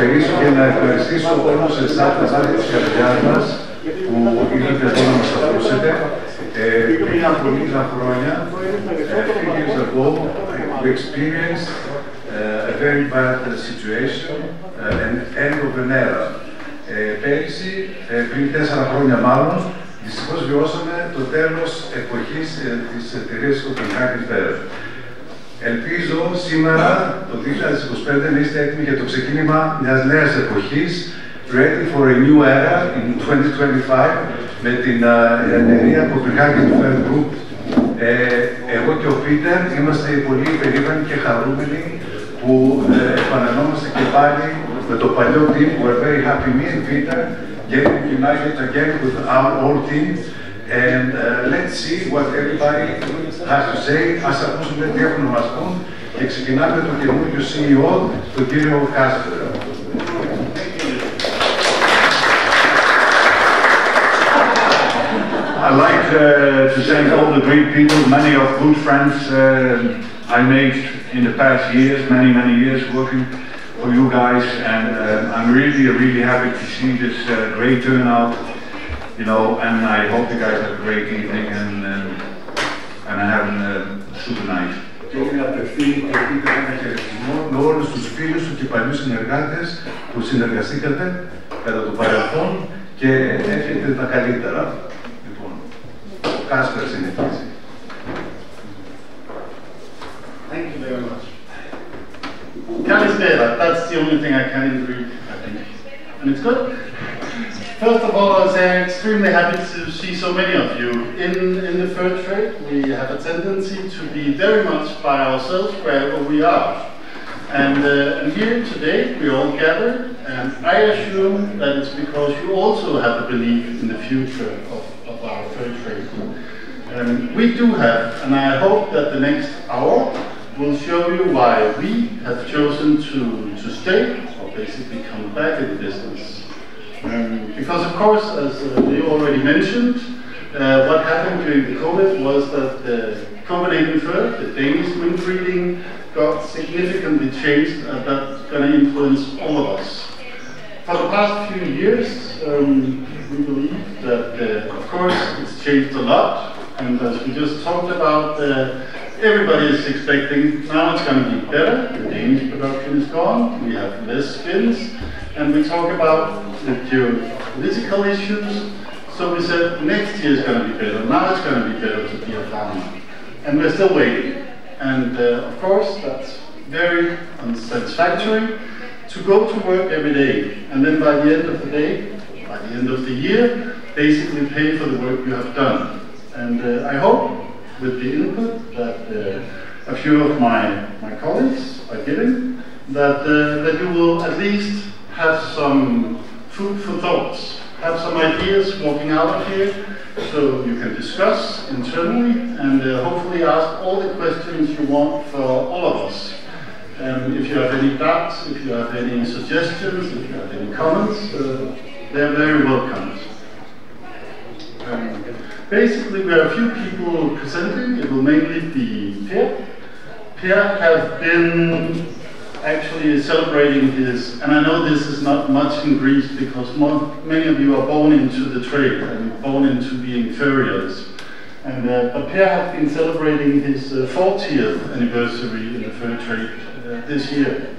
καλησπερίσω και να ευχαριστήσω όλους εσάς τα βάθη της καρδιάς μας που ήρθατε εδώ να μας ακούσετε. Πριν από λίγα χρόνια, few years ago, we experienced a very bad situation, an end of an era. Πέρυσι, πριν 4 χρόνια μάλλον, δυστυχώς βιώσαμε το τέλος εποχής της εταιρείας Kopenhagen. Ελπίζω σήμερα, το 2025, να είστε έτοιμοι για το ξεκίνημα μιας νέας εποχής, ready for a new era in 2025, με την εταιρεία Kopenhagen Group. Εγώ και ο Πίτερ είμαστε πολύ περήφανοι και χαρούμενοι που επανενόμαστε και πάλι με το παλιό team. We're very happy, me and Peter, getting united again with our old team. And let's see what everybody has to say. Ας ακούσουμε τι έχουν να μας πούν και ξεκινάμε τον καινούριο CEO, τον κύριο Kastoria. I'd like to thank all the great people, many of good friends I made in the past years, many years working for you guys, and I'm really happy to see this great turnout, you know, and I hope you guys have a great evening and have a super night. Και να απευθύνει και πείτε ένα χαιρετισμό με όλους τους φίλους του και παλιούς συνεργάτες που συνεργαστήκατε κατά το παρελθόν και εύχεται τα καλύτερα. Λοιπόν, ο Κάσπερ συνεχίζει. Thank you very much. Kastoria, that's the only thing I can in Greek, I think. And it's good. First of all, I was extremely happy to see so many of you in the fur trade. We have a tendency to be very much by ourselves wherever we are. And here today, we all gather, and I assume that it's because you also have a belief in the future of our fur trade. We do have, and I hope that the next hour will show you why we have chosen to stay, or basically come back in business. Because of course, as they already mentioned, what happened during the COVID was that the Copenhagen fur, the Danish wind breeding, got significantly changed, and that's going to influence all of us. For the past few years, we believe that, of course, it's changed a lot, and as we just talked about, everybody is expecting now it's going to be better. The Danish production is gone, we have less skins, and we talk about the geopolitical issues. So we said next year is going to be better. Now it's going to be better to be a farmer, and we're still waiting. And of course, that's very unsatisfactory to go to work every day, and then by the end of the day, by the end of the year, basically pay for the work you have done. And I hope, with the input that a few of my colleagues are giving, that you will at least have some food for thoughts, have some ideas walking out of here, so you can discuss internally and hopefully ask all the questions you want for all of us. If you have any doubts, if you have any suggestions, if you have any comments, they're very welcome. Basically, we have a few people presenting. It will mainly be Per. Per has been actually celebrating his, and I know this is not much in Greece because many of you are born into the trade and born into being furriers. And but Per has been celebrating his 40th anniversary in the fur trade this year.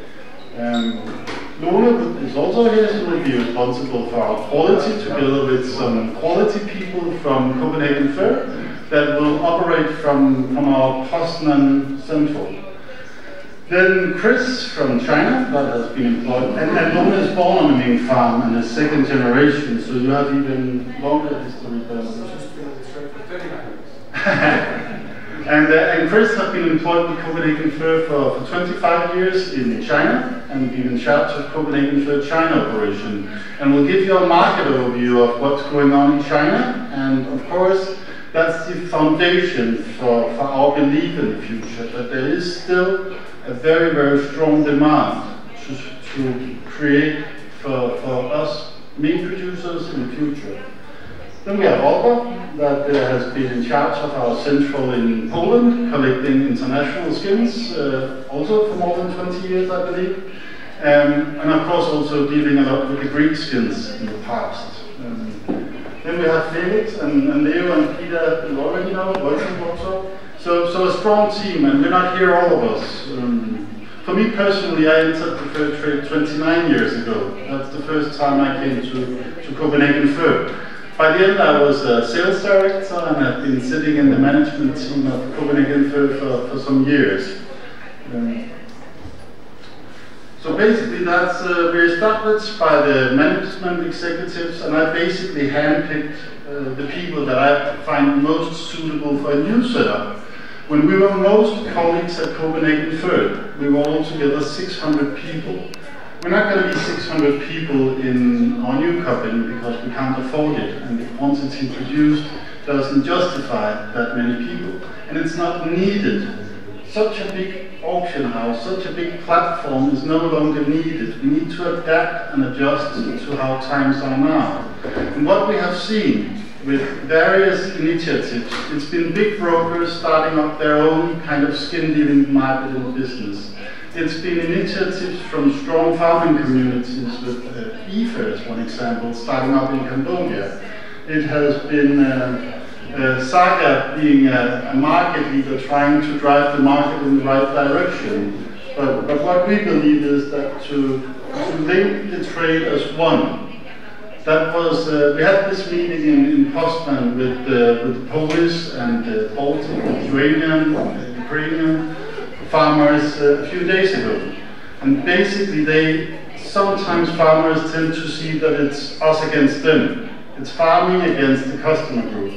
Luna is also here. She will be responsible for our quality together with some quality people from Copenhagen Fur that will operate from our Poznan Central. Then Chris from China that has been employed, and Luna is born on a mink farm and is second generation, so you have even longer history than And Chris has been employed with Copenhagen Fur for 25 years in China and been in charge of Copenhagen Fur China operation. And we'll give you a market overview of what's going on in China. And of course, that's the foundation for our belief in the future, that there is still a very strong demand to create for us meat producers in the future. Then we have Olga, that has been in charge of our central in Poland, collecting international skins, also for more than 20 years, I believe. And of course also dealing a lot with the Greek skins in the past. Then we have Felix and Leo and Peter and already now working also. So a strong team, and we're not here all of us. For me personally, I entered the fur trade 29 years ago. That's the first time I came to Copenhagen Fur. By the end I was a sales director and I've been sitting in the management team of Copenhagen Fur for some years. So basically that's, we're established by the management executives, and I basically handpicked the people that I find most suitable for a new setup. When we were most colleagues at Copenhagen Fur, we were altogether 600 people. We're not going to be 600 people in our new company because we can't afford it, and the quantity produced doesn't justify that many people, and it's not needed. Such a big auction house, such a big platform is no longer needed. We need to adapt and adjust to how times are now. And what we have seen with various initiatives, it's been big brokers starting up their own kind of skin dealing market and business. It's been initiatives from strong farming communities with IFA as one example, starting up in Cambodia. It has been Saga being a market leader trying to drive the market in the right direction. But what we believe is that to link the trade as one. That was, we had this meeting in Poznan with the Polish and Baltic, Lithuanian, Ukrainian farmers a few days ago. And basically sometimes farmers tend to see that it's us against them. It's farming against the customer group,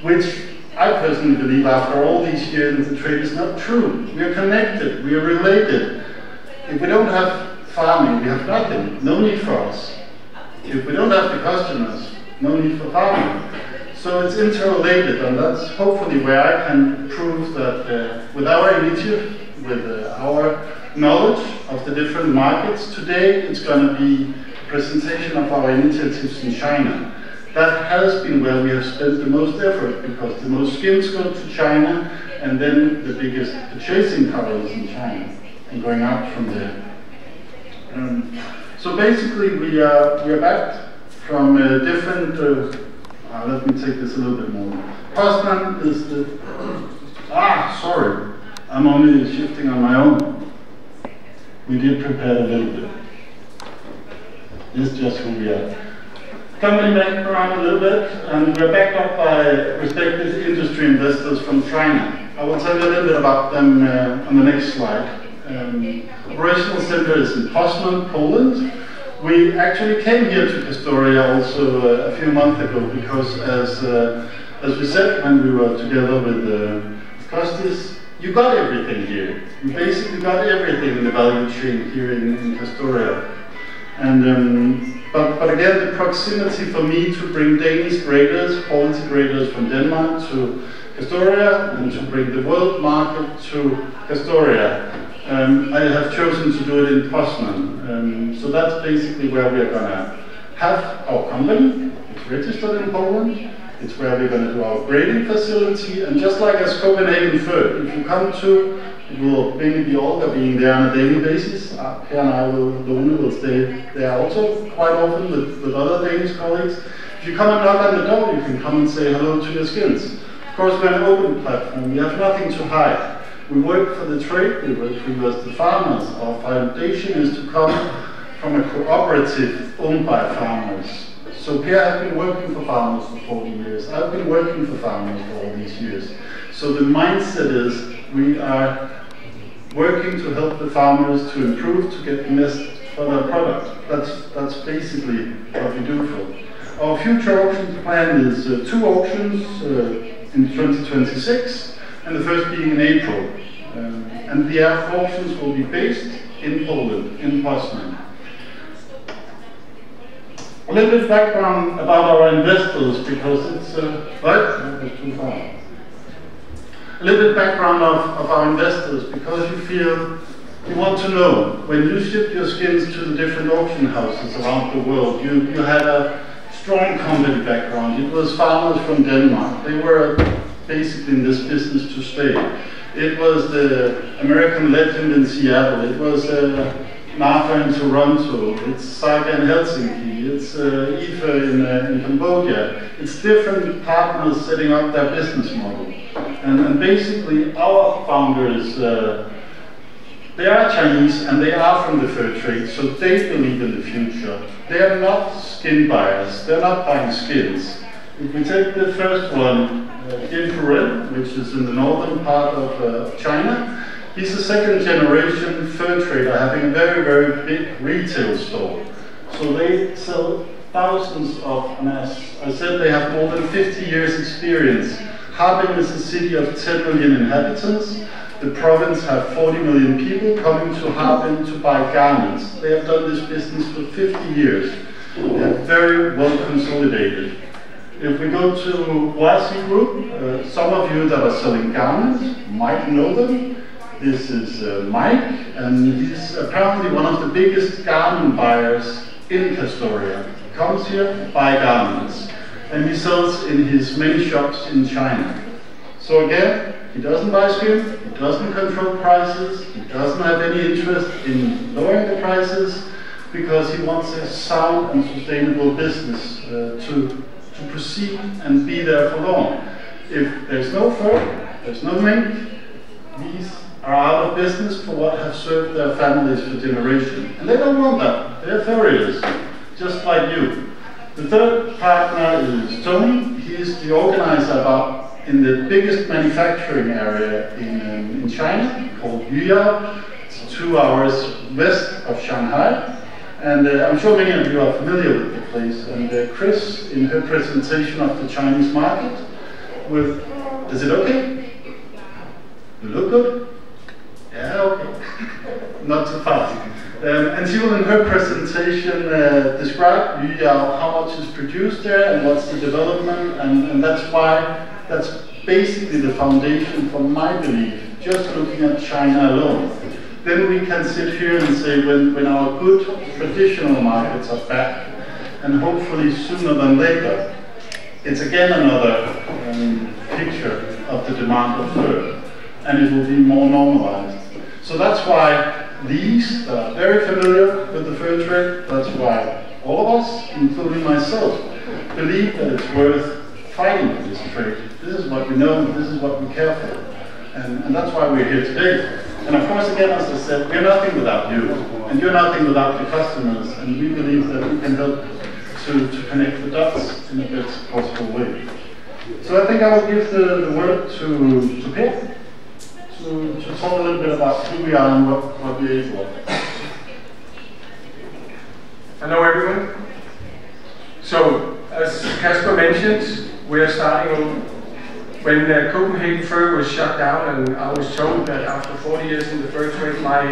which I personally believe after all these years in the trade is not true. We are connected, we are related. If we don't have farming, we have nothing, no need for us. If we don't have the customers, no need for farming. So it's interrelated, and that's hopefully where I can prove that with our initiative, with our knowledge of the different markets, today it's going to be a presentation of our initiatives in China. That has been where we have spent the most effort, because the most skins go to China, and then the biggest purchasing power is in China, and going out from there. So basically we are back from different, let me take this a little bit more. Poznan is the, sorry, I'm only shifting on my own. We did prepare a little bit. This is just who we are. Company background a little bit, and we're backed up by respected industry investors from China. I will tell you a little bit about them on the next slide. Operational center is in Poznan, Poland. We actually came here to Kastoria also a few months ago because, as we said when we were together with Kostis, you got everything here. You basically got everything in the value chain here in Kastoria. And but again, the proximity for me to bring Danish graders, quality graders from Denmark to Kastoria, and to bring the world market to Kastoria, I have chosen to do it in Poznan. So that's basically where we are going to have our company. It's registered in Poland. It's where we're going to do our grading facility. And just like as Copenhagen Fur, if you come to, it will mainly be Olga being there on a daily basis. Per and I will stay there also quite often with other Danish colleagues. If you come and knock on the door, you can come and say hello to your skins. Of course, we're an open platform. We have nothing to hide. We work for the trade, we work for you as the farmers. Our foundation is to come from a cooperative owned by farmers. So Per has been working for farmers for 40 years. I've been working for farmers for all these years. So the mindset is we are working to help the farmers to improve, to get the best for their product. That's basically what we do for. Our future auctions plan is 2 auctions in 2026. And the first being in April. And the auctions will be based in Poland, in Poznan. A little bit of background about our investors, because it's, that was too far. A little bit of background of our investors, because you want to know, when you ship your skins to the different auction houses around the world, you had a strong company background. It was farmers from Denmark. They were basically in this business to stay. It was the American legend in Seattle. It was NAFA in Toronto, it's Saga in Helsinki, it's IFA in Cambodia. It's different partners setting up their business model. And basically our founders, they are Chinese and they are from the fur trade, so they believe in the future. They are not skin buyers, they're not buying skins. If we take the first one, Yin, which is in the northern part of China, he's a second generation fur trader having a very, very big retail store. So they sell thousands of, and as I said, they have more than 50 years experience. Harbin is a city of 10 million inhabitants. The province have 40 million people coming to Harbin to buy garments. They have done this business for 50 years. They are very well consolidated. If we go to Wasi Group, some of you that are selling garments might know them. This is Mike, and he's apparently one of the biggest garment buyers in Kastoria. He comes here, buy garments, and he sells in his many shops in China. So again, he doesn't buy skin, he doesn't control prices, he doesn't have any interest in lowering the prices, because he wants a sound and sustainable business to proceed and be there for long. If there's no fur, there's no mink, these are out of business for what have served their families for generations. And they don't want that. They're furriers, just like you. The third partner is Tony. He is the organizer in the biggest manufacturing area in China, called Yuyao. It's 2 hours west of Shanghai. And I'm sure many of you are familiar with the place. And Chris, in her presentation of the Chinese market, is it okay? You look good? Yeah, okay. Not too fast. And she will, in her presentation, describe Yuyao, how much is produced there and what's the development, and that's basically the foundation for my belief, just looking at China alone. Then we can sit here and say when our good traditional markets are back, and hopefully sooner than later, it's again another picture of the demand of fur, and it will be more normalized. So that's why these that are very familiar with the fur trade, that's why all of us, including myself, believe that it's worth fighting with this trade. This is what we know, this is what we care for. And that's why we're here today. And of course, again, as I said, we're nothing without you, and you're nothing without the customers, and we believe that we can help to connect the dots in the best possible way. So I think I will give the word to Per, to talk a little bit about who we are and what we are for. Hello everyone. So, as Kasper mentioned, we are starting when Copenhagen Fur was shut down, and I was told that after 40 years in the fur trade my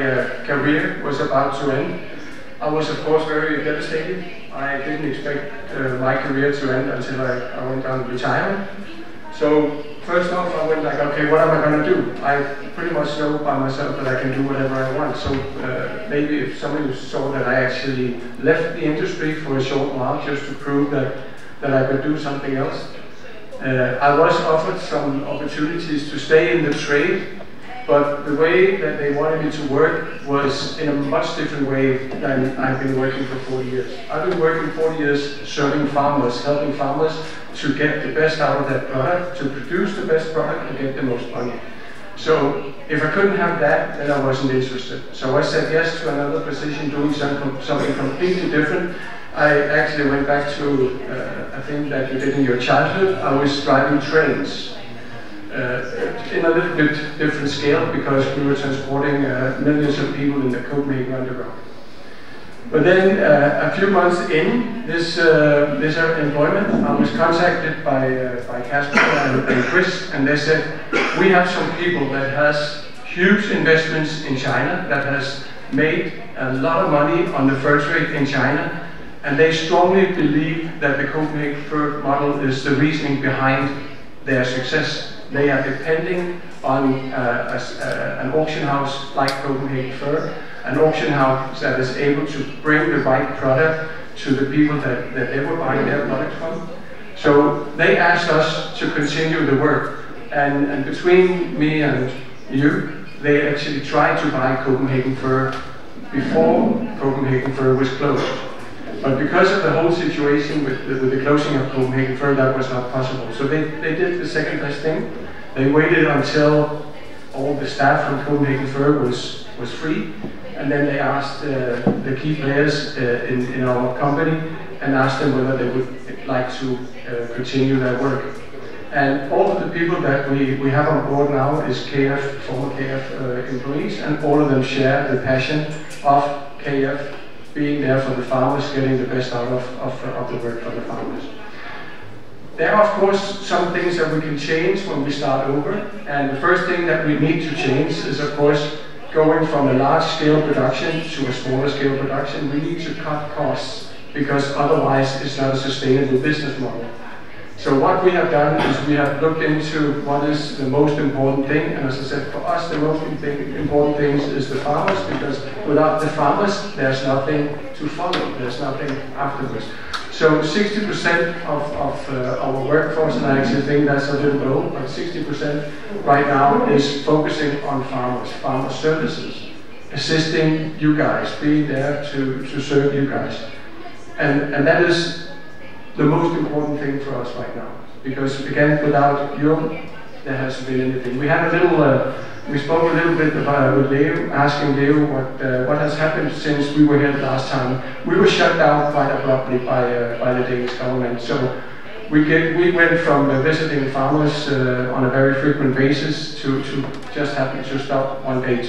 career was about to end. I was of course very devastated. I didn't expect my career to end until I went on retirement. So first off I went like, okay, what am I going to do? I pretty much know by myself that I can do whatever I want. So maybe if somebody saw that I actually left the industry for a short while just to prove that I could do something else. I was offered some opportunities to stay in the trade, but the way that they wanted me to work was in a much different way than I've been working for 40 years. I've been working 40 years serving farmers, helping farmers to get the best out of that product, to produce the best product and get the most money. So if I couldn't have that, then I wasn't interested. So I said yes to another position doing something completely different. I actually went back to a thing that you did in your childhood. I was driving trains in a little bit different scale because we were transporting millions of people in the Copenhagen Underground. But then a few months in this employment, I was contacted by Kasper and Chris, and they said, we have some people that has huge investments in China, that has made a lot of money on the fur trade in China, and they strongly believe that the Copenhagen Fur model is the reasoning behind their success. They are depending on an auction house like Copenhagen Fur, an auction house that is able to bring the right product to the people that they were buying their product from. So they asked us to continue the work, and between me and you, they actually tried to buy Copenhagen Fur before Kopenhagen Fur was closed. But because of the whole situation with the closing of Kopenhagen Fur, that was not possible. So they did the second best thing. They waited until all the staff from Kopenhagen Fur was free, and then they asked the key players in our company and asked them whether they would like to continue their work. And all of the people that we have on board now is KF, former KF employees, and all of them share the passion of KF being there for the farmers, getting the best out of the work for the farmers. There are, of course, some things that we can change when we start over, and the first thing that we need to change is, of course, going from a large-scale production to a smaller-scale production. We need to cut costs, because otherwise it's not a sustainable business model. So what we have done is we have looked into what is the most important thing, and as I said, for us the most important thing is the farmers, because without the farmers there's nothing to follow, there's nothing afterwards. So 60% of our workforce, and I actually think that's a little low, but 60% right now is focusing on farmers, farmer services, assisting you guys, being there to serve you guys. And that is the most important thing for us right now, because again, without you, there hasn't been anything. We had a little, we spoke a little bit about with Leo, asking Leo what has happened since we were here the last time. We were shut down quite abruptly by the Danish government. So we went from visiting farmers on a very frequent basis to just having to stop one day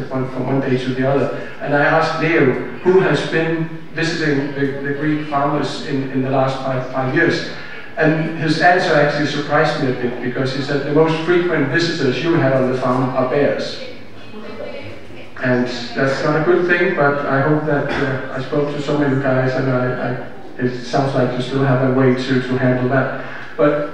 from one day to the other. And I asked Leo, who has been visiting the Greek farmers in the last five years. And his answer actually surprised me a bit, because he said the most frequent visitors you had on the farm are bears. And that's not a good thing, but I hope that I spoke to some of you guys, and it sounds like you still have a way to handle that. But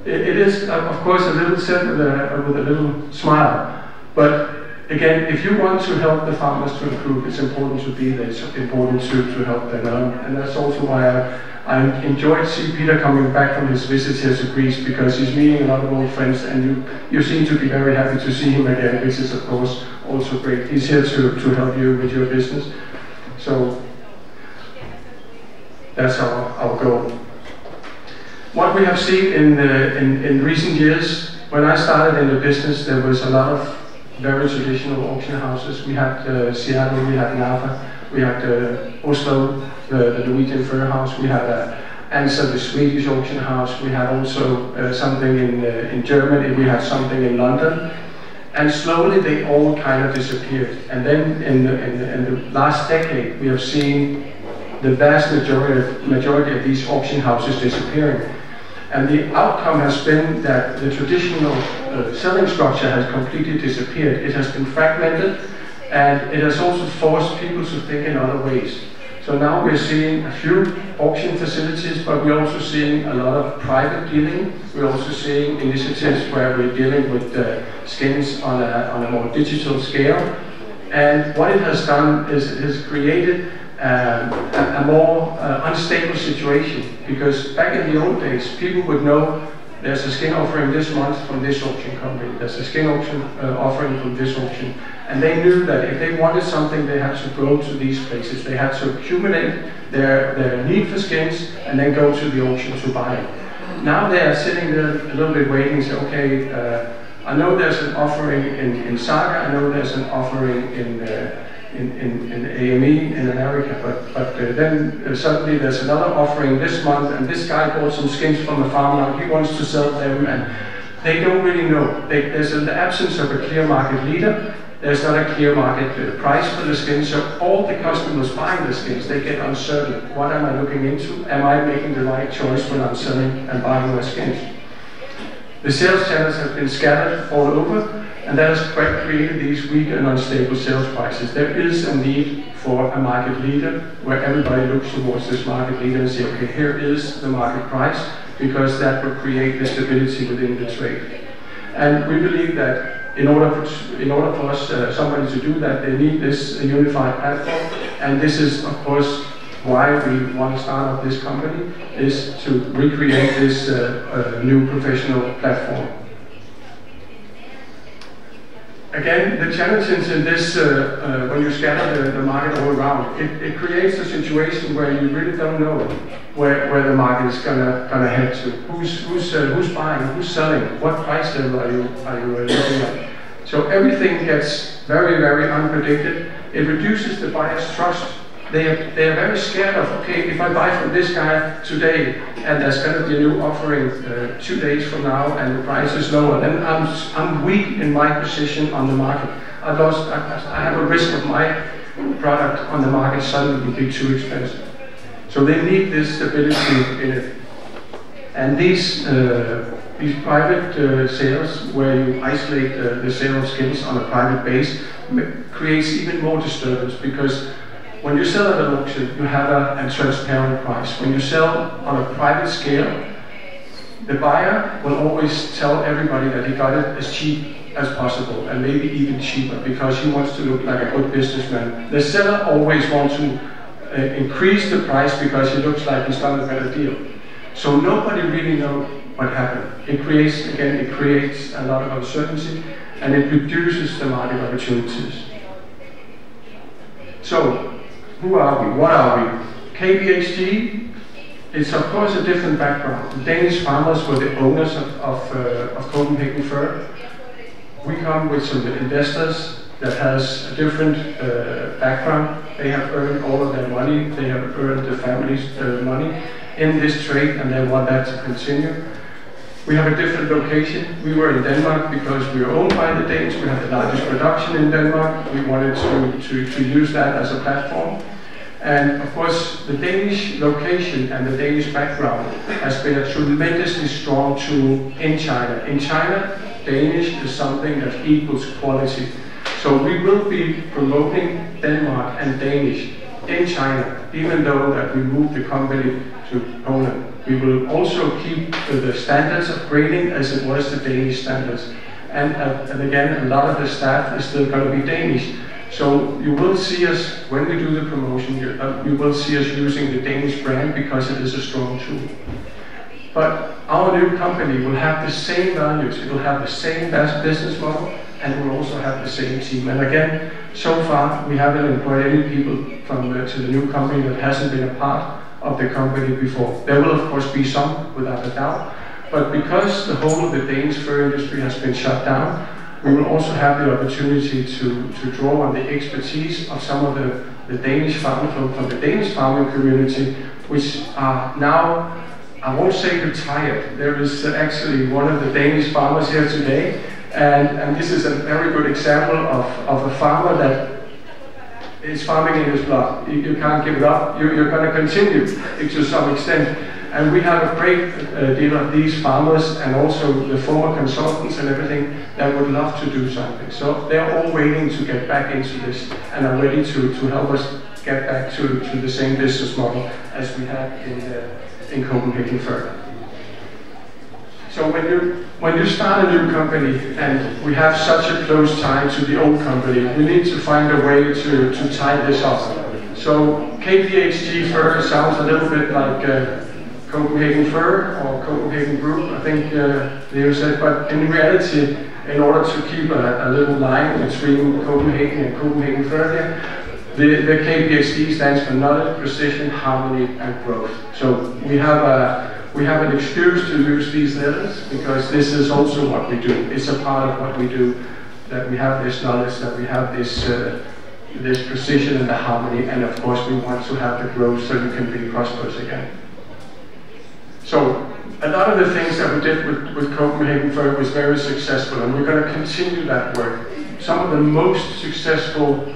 it is, of course, a little said with a little smile. But again, if you want to help the farmers to improve, it's important to be there, it's important to help them. And that's also why I enjoyed seeing Peter coming back from his visits here to Greece, because he's meeting a lot of old friends, and you seem to be very happy to see him again, which is of course also great. He's here to help you with your business. So that's our goal. What we have seen in recent years, when I started in the business, there was a lot of very traditional auction houses. We had Seattle, we had Nava, we had Oslo, the Norwegian fur house, we had Ansa, the Swedish auction house, we had also something in Germany, we had something in London. And slowly they all kind of disappeared. And then in the last decade, we have seen the vast majority of these auction houses disappearing. And the outcome has been that the traditional selling structure has completely disappeared. It has been fragmented, and it has also forced people to think in other ways. So now we're seeing a few auction facilities, but we're also seeing a lot of private dealing. We're also seeing initiatives where we're dealing with skins on a more digital scale. And what it has done is it has created a more unstable situation, because back in the old days, people would know there's a skin offering this month from this auction company, there's a skin auction offering from this auction, and they knew that if they wanted something, they had to go to these places, they had to accumulate their need for skins and then go to the auction to buy it. Now they are sitting there a little bit waiting and say, okay, I know there's an offering in Saga, I know there's an offering in AME in America, but then suddenly there's another offering this month, and this guy bought some skins from a farm now, he wants to sell them, and they don't really know. There's an absence of a clear market leader, there's not a clear market price for the skins, so all the customers buying the skins, they get uncertain. What am I looking into? Am I making the right choice when I'm selling and buying my skins? The sales channels have been scattered all over, and that has created these weak and unstable sales prices. There is a need for a market leader where everybody looks towards this market leader and say, okay, here is the market price, because that will create the stability within the trade. And we believe that in order for us, somebody to do that, they need this unified platform, and this is, of course, why we want to start up this company, is to recreate this new professional platform. Again, the challenges in this, when you scatter the market all around, it creates a situation where you really don't know where the market is gonna head to. Who's buying? Who's selling? What price level are you looking at? So everything gets very, very unpredicted. It reduces the buyer's trust. They are very scared of, okay, if I buy from this guy today and there's going to be a new offering 2 days from now and the price is lower, then I'm weak in my position on the market. I have a risk of my product on the market suddenly will be too expensive. So they need this stability in it. And these private sales, where you isolate the sale of skins on a private base, creates even more disturbance, because when you sell at an auction, you have a transparent price. When you sell on a private scale, the buyer will always tell everybody that he got it as cheap as possible, and maybe even cheaper, because he wants to look like a good businessman. The seller always wants to increase the price because he looks like he's done a better deal. So nobody really knows what happened. It creates a lot of uncertainty, and it reduces the market opportunities. So, who are we? What are we? KBHG is of course a different background. The Danish farmers were the owners of Kopenhagen fir. We come with some investors that has a different background. They have earned all of their money. They have earned the family's money in this trade, and they want that to continue. We have a different location. We were in Denmark because we are owned by the Danes. We have the largest production in Denmark. We wanted to use that as a platform. And of course, the Danish location and the Danish background has been a tremendously strong tool in China. In China, Danish is something that equals quality. So we will be promoting Denmark and Danish in China, even though that we moved the company to Poland. We will also keep the standards of grading as it was the Danish standards. And again, a lot of the staff is still going to be Danish. So you will see us, when we do the promotion, you will see us using the Danish brand because it is a strong tool. But our new company will have the same values, it will have the same business model, and it will also have the same team. And again, so far we haven't employed any people to the new company that hasn't been a part of the company before. There will of course be some, without a doubt, but because the whole of the Danish fur industry has been shut down, we will also have the opportunity to draw on the expertise of some of the Danish farmers from the Danish farming community, which are now, I won't say retired. There is actually one of the Danish farmers here today, and this is a very good example of a farmer that is farming in his blood. You can't give it up. You're going to continue to some extent. And we have a great deal of these farmers and also the former consultants and everything that would love to do something. So they're all waiting to get back into this and are ready to help us get back to the same business model as we had in Kopenhagen fir. So when you start a new company and we have such a close tie to the old company, we need to find a way to tie this up. So KBHG fir sounds a little bit like Kopenhagen fir or Kopenhagen group, I think Leo said, but in reality, in order to keep a little line between Copenhagen and Kopenhagen fir here, the KBHD stands for knowledge, precision, harmony, and growth. So we have an excuse to use these letters because this is also what we do. It's a part of what we do, that we have this knowledge, that we have this precision and the harmony, and of course we want to have the growth so you can be prosperous again. So a lot of the things that we did with Kopenhagen fir was very successful, and we're going to continue that work. Some of the most successful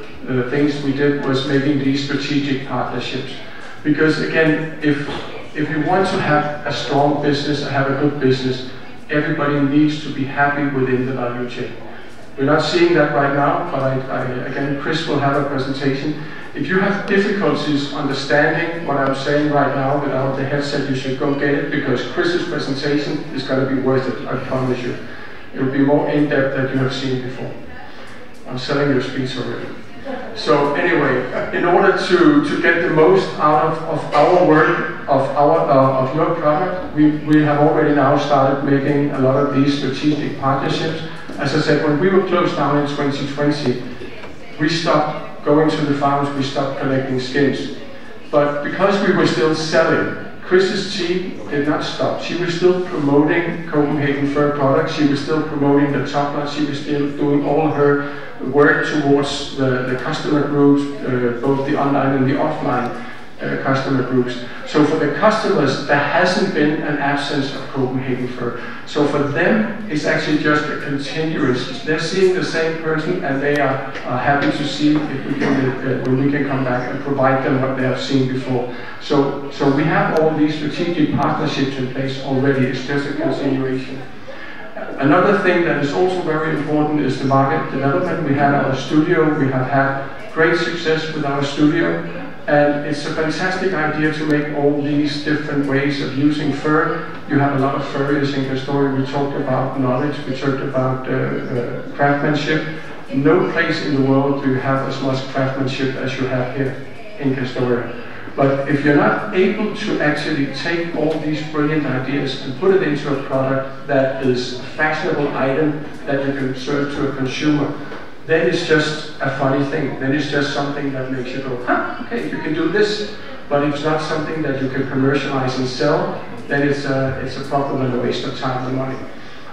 things we did was making these strategic partnerships. Because again, if you want to have a strong business, have a good business, everybody needs to be happy within the value chain. We're not seeing that right now, but again, Chris will have a presentation. If you have difficulties understanding what I'm saying right now without the headset, you should go get it, because Chris's presentation is going to be worth it, I promise you. It will be more in-depth than you have seen before. I'm selling your speech already. So anyway, in order to get the most out of our work, of your product, we have already now started making a lot of these strategic partnerships As I said, when we were closed down in 2020, we stopped going to the farms, we stopped collecting skins. But because we were still selling, Chris's team did not stop. She was still promoting Copenhagen fur products, she was still promoting the top knot, she was still doing all her work towards the customer groups, both the online and the offline customer groups. So for the customers, there hasn't been an absence of Copenhagen fur. So for them, it's actually just a continuous. They're seeing the same person, and they are happy to see if we can, when we can come back and provide them what they have seen before. So we have all these strategic partnerships in place already. It's just a continuation. Another thing that is also very important is the market development. We had our studio. We have had great success with our studio. And it's a fantastic idea to make all these different ways of using fur. You have a lot of furriers in Kastoria. We talked about knowledge, we talked about craftsmanship. No place in the world do you have as much craftsmanship as you have here in Kastoria. But if you're not able to actually take all these brilliant ideas and put it into a product that is a fashionable item that you can serve to a consumer, then it's just a funny thing. Then it's just something that makes you go, huh, okay, you can do this. But if it's not something that you can commercialize and sell, then it's a problem and a waste of time and money.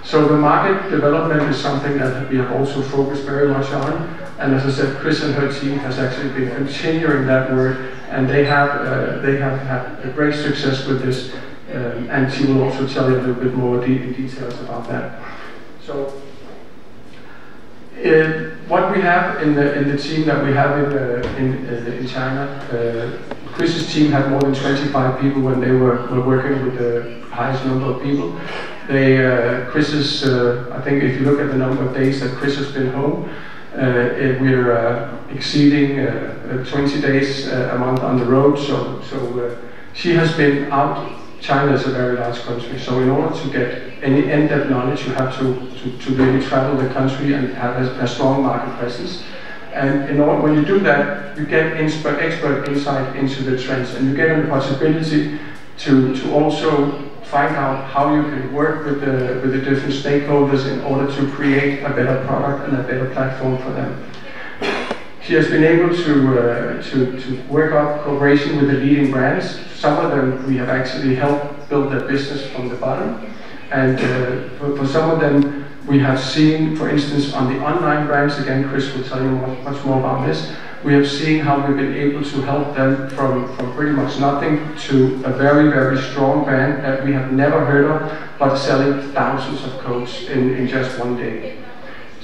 So the market development is something that we have also focused very much on. And as I said, Chris and her team has actually been continuing that work, and they have had a great success with this. And she will also tell you a little bit more details about that. So. What we have in the team that we have in China, Chris's team had more than 25 people when they were working with the highest number of people. Chris's, I think if you look at the number of days that Chris has been home, we're exceeding 20 days a month on the road. So she has been out. China is a very large country, so in order to get any in-depth knowledge, you have to really travel the country and have a strong market presence. And in order, when you do that, you get expert insight into the trends, and you get the possibility to also find out how you can work with the different stakeholders in order to create a better product and a better platform for them. She has been able to work up cooperation with the leading brands. Some of them we have actually helped build their business from the bottom. And for some of them we have seen, for instance, on the online brands, again Chris will tell you much more about this, we have seen how we've been able to help them from pretty much nothing to a very, very strong brand that we have never heard of, but selling thousands of coats in just one day.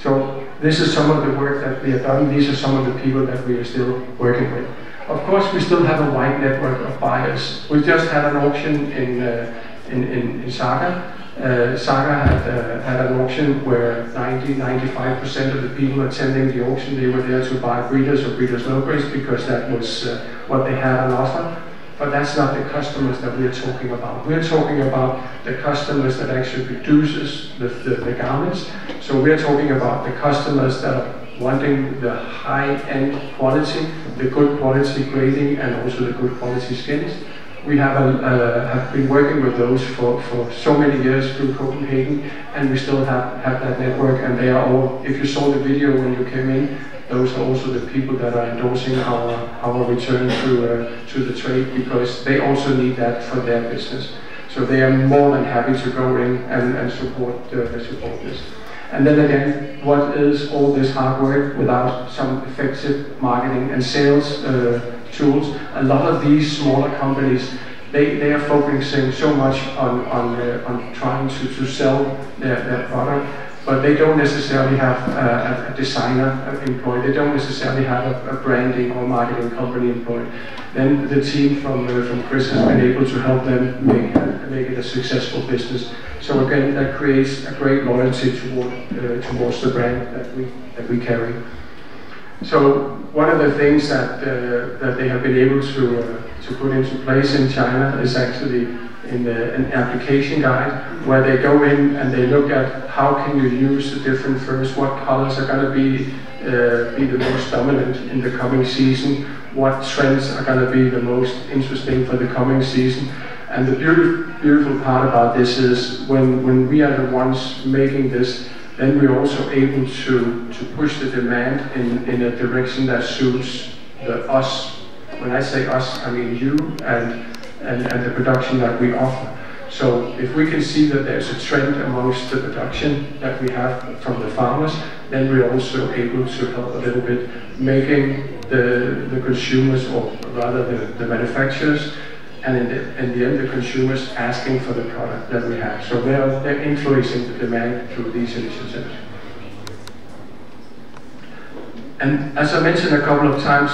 So this is some of the work that we have done. These are some of the people that we are still working with. Of course, we still have a wide network of buyers. We just had an auction in Saga. Saga had an auction where 90–95% of the people attending the auction, they were there to buy breeders or breeders' milkers because that was what they had on offer. But that's not the customers that we are talking about. We're talking about the customers that actually produces the garments. So we're talking about the customers that are wanting the high-end quality, the good quality grading, and also the good quality skins. We have been working with those for so many years through Copenhagen, and we still have that network, and they are all, if you saw the video when you came in, those are also the people that are endorsing our return to the trade, because they also need that for their business. So they are more than happy to go in and support this. And then again, what is all this hard work without some effective marketing and sales tools? A lot of these smaller companies, they are focusing so much on trying to sell their product, but they don't necessarily have a designer employed. They don't necessarily have a branding or marketing company employed. Then the team from Chris has been able to help them make it a successful business. So again, that creates a great loyalty towards the brand that we carry. So one of the things that they have been able to put into place in China is actually in an application guide, where they go in and they look at how can you use the different furs, what colors are going to be the most dominant in the coming season, what trends are going to be the most interesting for the coming season. And the beautiful part about this is when we are the ones making this, then we're also able to push the demand in a direction that suits us. When I say us, I mean you and the production that we offer. So if we can see that there's a trend amongst the production that we have from the farmers, then we're also able to help a little bit making the consumers, or rather the manufacturers, and in the end the consumers asking for the product that we have. So they're influencing the demand through these initiatives. And as I mentioned a couple of times,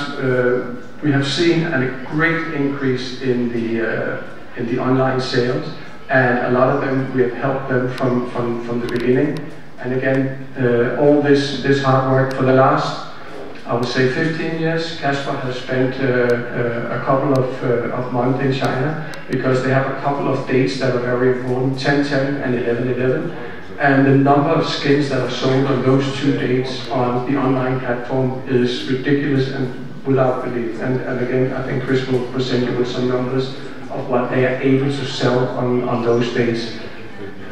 we have seen a great increase in the online sales, and a lot of them we have helped them from the beginning. And again, all this hard work for the last, I would say 15 years, Kasper has spent a couple of months in China, because they have a couple of dates that are very important, 10-10 and 11-11. And the number of skins that are sold on those 2 dates on the online platform is ridiculous and without belief. And again, I think Chris will present you with some numbers of what they are able to sell on those dates.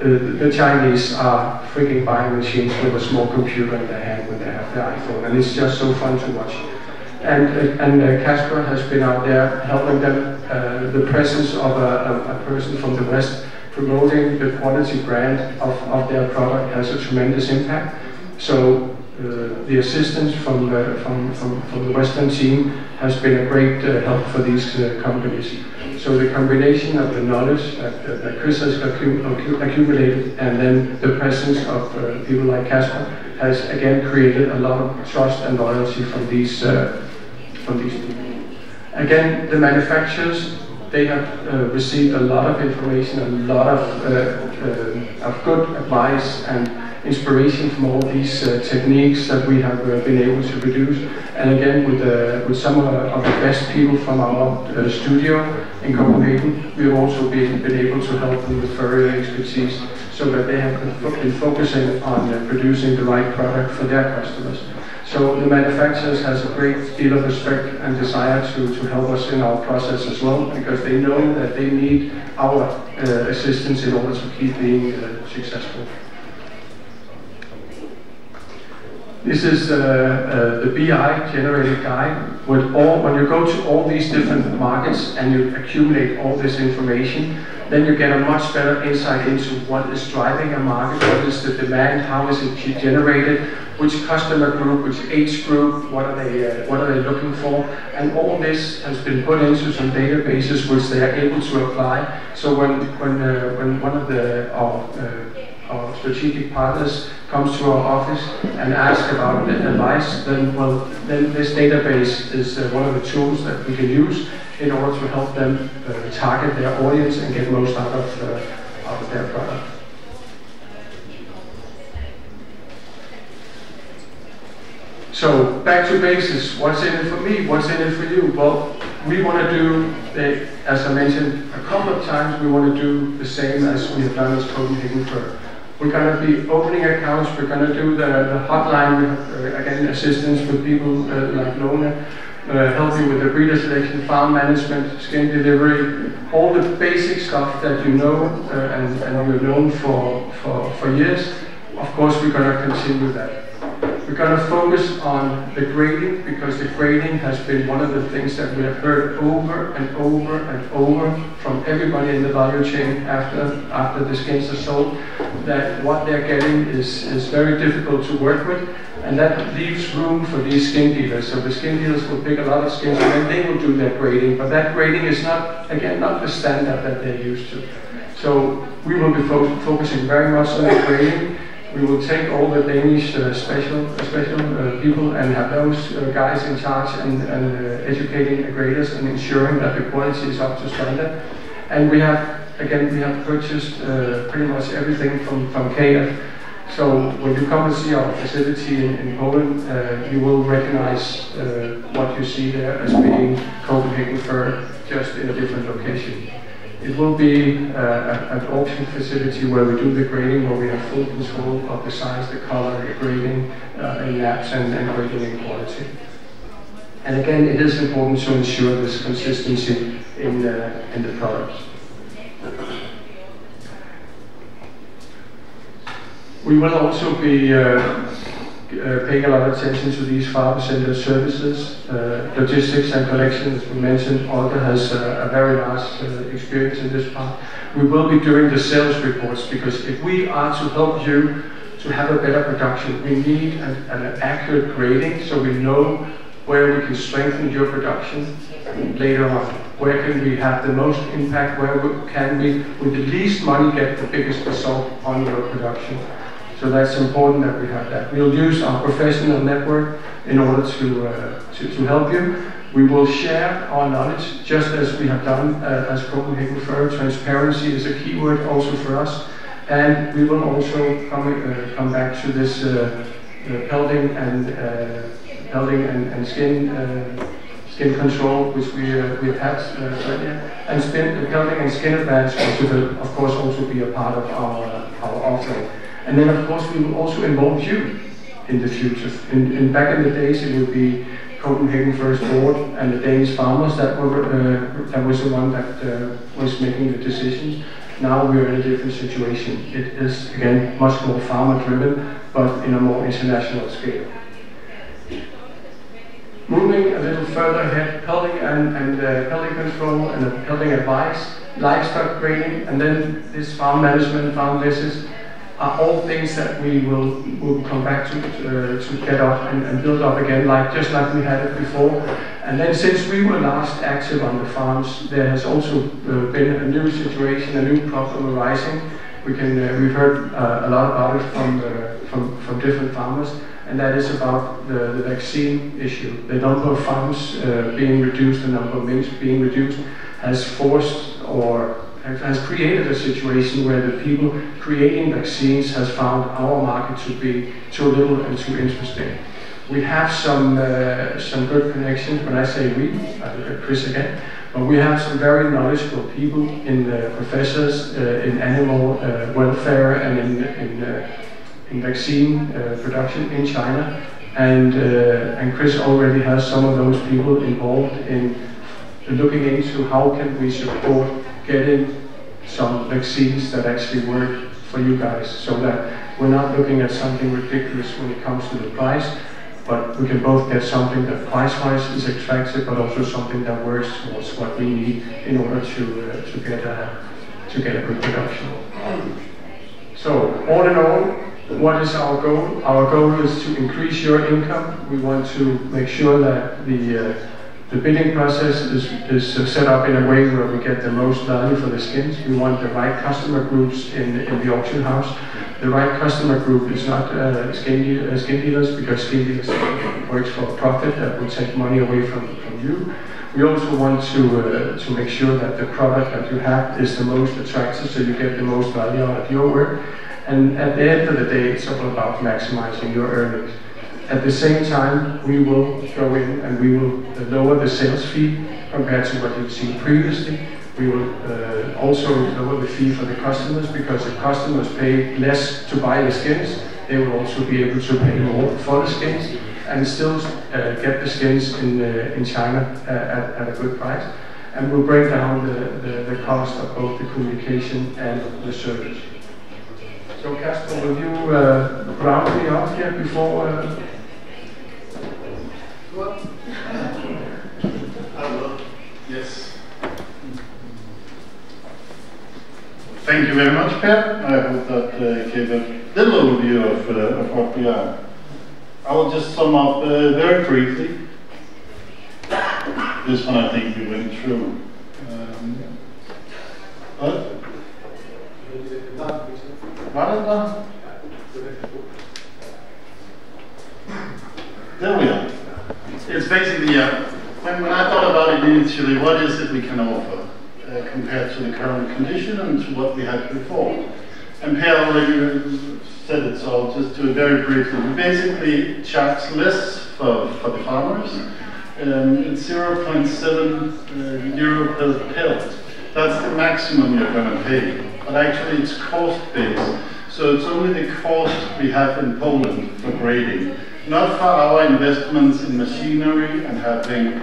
The Chinese are freaking buying machines with a small computer in their hand when they have their iPhone, and it's just so fun to watch. And Kasper has been out there helping them. The presence of a person from the West promoting the quality brand of their product has a tremendous impact. So the assistance from the Western team has been a great help for these companies. So the combination of the knowledge that Chris has accumulated, and then the presence of people like Kasper, has again created a lot of trust and loyalty from these people. Again, the manufacturers, they have received a lot of information, a lot of good advice and inspiration from all these techniques that we have been able to produce. And again, with some of the best people from our studio in Copenhagen, we've also been able to help them with further expertise, so that they have been focusing on producing the right product for their customers. So the manufacturers has a great deal of respect and desire to help us in our process as well, because they know that they need our assistance in order to keep being successful. This is the BI generated guide. When you go to all these different markets and you accumulate all this information, then you get a much better insight into what is driving a market, what is the demand, how is it generated, which customer group, which age group, what are they looking for, and all this has been put into some databases which they are able to apply. So when one of our strategic partners comes to our office and asks about advice, then this database is one of the tools that we can use in order to help them target their audience and get most out of their product. So back to basics. What's in it for me? What's in it for you? Well, we want to do, as I mentioned a couple of times, we want to do the same as we have done as Copenhagen Fur. We're going to be opening accounts. We're going to do the hotline. We have, again, assistance with people like Lona, help you with the breeder selection, farm management, skin delivery, all the basic stuff that you know and you've known for years. Of course, we're going to continue that. We're going to focus on the grading, because the grading has been one of the things that we have heard over and over and over from everybody in the value chain after the skins are sold, that what they're getting is very difficult to work with, and that leaves room for these skin dealers. So the skin dealers will pick a lot of skins and then they will do their grading, but that grading is not, again, not the standard that they're used to. So we will be focusing very much on the grading. We will take all the Danish special people and have those guys in charge and educating the graders and ensuring that the quality is up to standard. And we have purchased pretty much everything from KF. So when you come and see our facility in Poland, you will recognize what you see there as being Copenhagen Fur, just in a different location. It will be an auction facility where we do the grading, where we have full control of the size, the color, the grading in labs and grading in quality. And again, it is important to ensure this consistency in the products. We will also be paying a lot of attention to these farmer-centered services, logistics and collection. As we mentioned, Olga has a very large experience in this part. We will be doing the sales reports, because if we are to help you to have a better production, we need an accurate grading, so we know where we can strengthen your production later on. Where can we have the most impact? Where can we, with the least money, get the biggest result on your production? So that's important that we have that. We'll use our professional network in order to help you. We will share our knowledge, just as we have done as Kopenhagen Fur. Transparency is a key word also for us. And we will also come back to this pelting and skin control, which we've had earlier, and pelting and skin advance, which will of course also be a part of our offering. And then of course we will also involve you in the future. Back in the days it would be Copenhagen First Board and the Danish farmers that was the one that was making the decisions. Now we're in a different situation. It is again much more farmer driven, but in a more international scale. Moving a little further ahead, pelting and pelting control and pelting advice, livestock grading, and then this farm management, farm visits are all things that we will come back to get up and build up again, just like we had it before. And then since we were last active on the farms, there has also been a new situation, a new problem arising. We've heard a lot about it from different farmers, and that is about the vaccine issue. The number of farms being reduced, the number of minks being reduced, has forced or has created a situation where the people creating vaccines has found our market to be too little and too interesting. We have some good connections. When I say we, I look at Chris again, but we have some very knowledgeable people in professors in animal welfare and in vaccine production in China, and Chris already has some of those people involved in looking into how can we support getting some vaccines that actually work for you guys, so that we're not looking at something ridiculous when it comes to the price, but we can both get something that price-wise is attractive, but also something that works towards what we need in order to get a good production. So all in all, what is our goal? Our goal is to increase your income. We want to make sure that the bidding process is set up in a way where we get the most value for the skins. We want the right customer groups in the auction house. The right customer group is not skin dealers, because skin dealers works for a profit that will take money away from you. We also want to make sure that the product that you have is the most attractive, so you get the most value out of your work. And at the end of the day, it's all about maximizing your earnings. At the same time, we will go in and we will lower the sales fee compared to what you've seen previously. We will also lower the fee for the customers, because if customers pay less to buy the skins, they will also be able to pay more for the skins and still get the skins in China at a good price. And we'll bring down the cost of both the communication and the service. So Kasper, will you round me off here before? I will. Yes. Thank you very much, Per. I hope that gave a little overview of what we are. I will just sum up very briefly. This one I think we went through. There we are. It's basically, when I thought about it initially, what is it we can offer compared to the current condition and to what we had before? And Per already said it, so I'll just do it very briefly. We basically charge less for the farmers. It's 0.7 euro per pellet. That's the maximum you're going to pay. But actually it's cost-based. So it's only the cost we have in Poland for grading. Not for our investments in machinery and having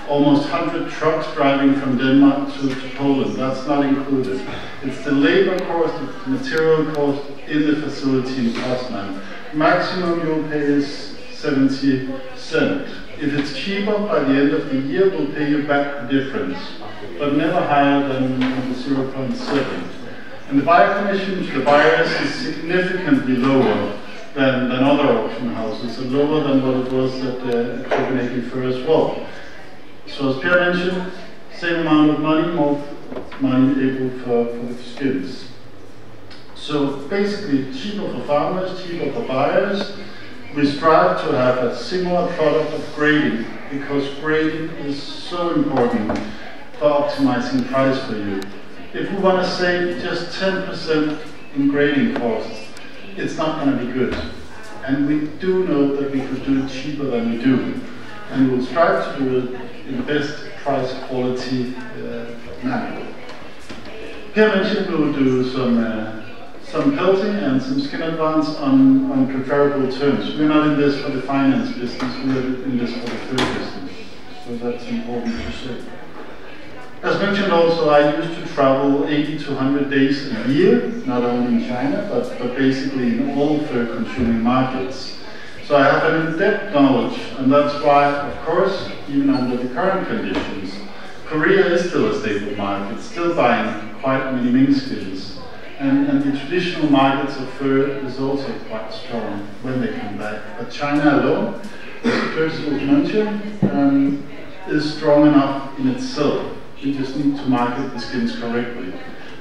almost 100 trucks driving from Denmark to Poland. That's not included. It's the labor cost, the material cost, in the facility in Poznan. Maximum you'll pay is 70 cents. If it's cheaper, by the end of the year, we'll pay you back the difference, but never higher than the 0.7. And the buyer commission to the buyers is significantly lower than other auction houses, and lower than what it was at Copenhagen Fur as well. So as Pierre mentioned, same amount of money, more money able for the skins. So basically, cheaper for farmers, cheaper for buyers. We strive to have a similar product of grading, because grading is so important for optimizing price for you. If we want to save just 10% in grading costs, it's not going to be good. And we do know that we could do it cheaper than we do. And we'll strive to do it in the best price quality manner. Pierre mentioned we'll do some pelting and some skin advance on preferable terms. We're not in this for the finance business, we're in this for the fur business. So that's important to say. As mentioned also, I used to travel 80 to 100 days a year, not only in China, but basically in all fur consuming markets. So I have an in-depth knowledge, and that's why, of course, even under the current conditions, Korea is still a stable market, still buying quite many mink skins. And the traditional markets of fur is also quite strong when they come back. But China alone, as Percy was mentioned, is strong enough in itself. We just need to market the skins correctly.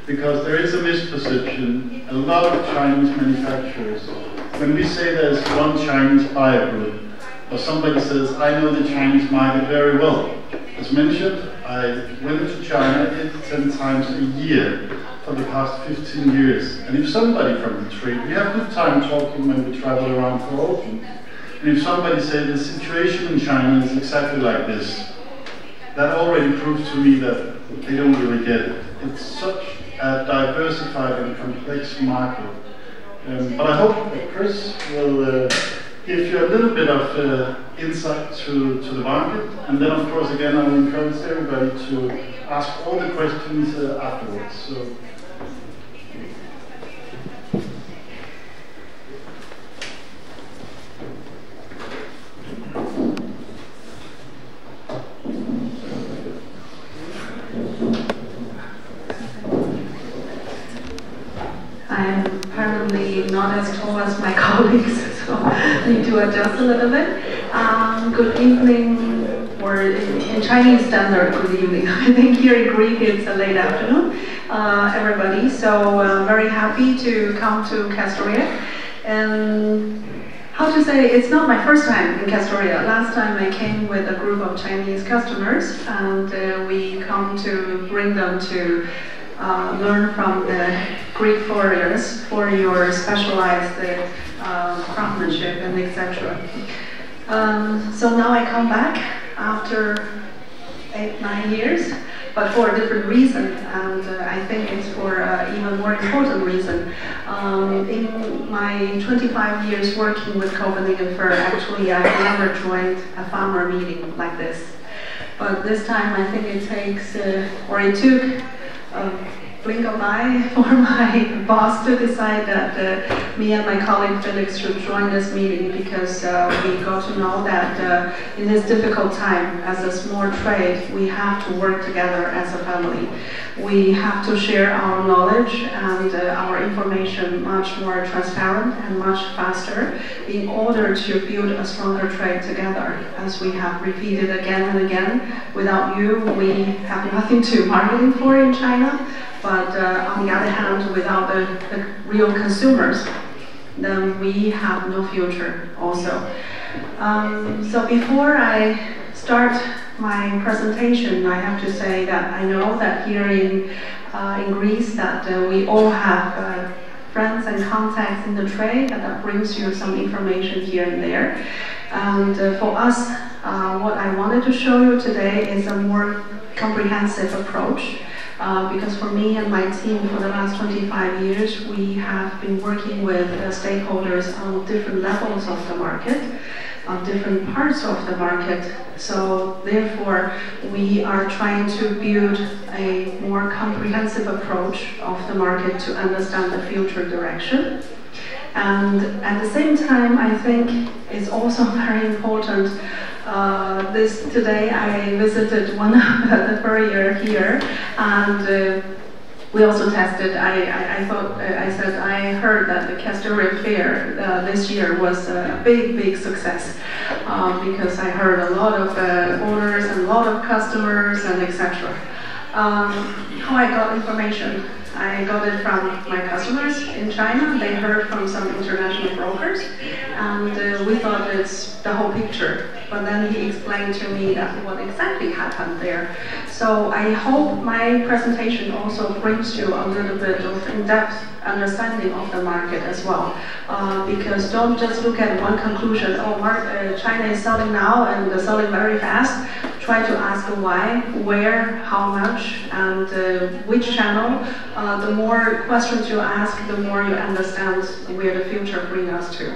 Because there is a misperception, a lot of Chinese manufacturers, when we say there's one Chinese buyer group, or somebody says, I know the Chinese market very well. As mentioned, I went to China 8 to 10 times a year for the past 15 years. And if somebody from the trade, we have good time talking when we travel around for auctions. And if somebody says the situation in China is exactly like this, that already proves to me that they don't really get it. It's such a diversified and complex market. But I hope that Chris will give you a little bit of insight to the market. And then, of course, again, I will encourage everybody to ask all the questions afterwards. So. I'm apparently not as tall as my colleagues, so I need to adjust a little bit. Good evening, or in Chinese standard, good evening. I think here in Greek it's a late afternoon, everybody. So I'm very happy to come to Kastoria. And how to say, it's not my first time in Kastoria. Last time I came with a group of Chinese customers, and we come to bring them to learn from the Greek furriers for your specialized craftsmanship and etc. So now I come back after 8-9 years, but for a different reason, and I think it's for an even more important reason. In my 25 years working with Copenhagen Fur, actually I've never joined a farmer meeting like this. But this time I think it takes, or it took a blink of an eye for my boss to decide that me and my colleague Felix should join this meeting, because we got to know that in this difficult time, as a small trade, we have to work together as a family. We have to share our knowledge and our information much more transparent and much faster in order to build a stronger trade together. As we have repeated again and again, without you, we have nothing to marketing for in China. But on the other hand, without the real consumers, then we have no future also. So before I start my presentation, I have to say that I know that here in Greece that we all have friends and contacts in the trade, and that brings you some information here and there. And for us, what I wanted to show you today is a more comprehensive approach. Because for me and my team for the last 25 years, we have been working with stakeholders on different levels of the market, on different parts of the market. So therefore, we are trying to build a more comprehensive approach of the market to understand the future direction. And at the same time, I think it's also very important. Today I visited one of the furrier here, and we also tested. I said I heard that the Kastoria fair this year was a big success because I heard a lot of orders and a lot of customers and etc. How I got information? I got it from my customers in China. They heard from some international brokers, and we thought it's the whole picture. But then he explained to me that what exactly happened there. So I hope my presentation also brings you a little bit of in-depth understanding of the market as well. Because don't just look at one conclusion, China is selling now and they're selling very fast. Try to ask why, where, how much, and which channel. The more questions you ask, the more you understand where the future brings us to.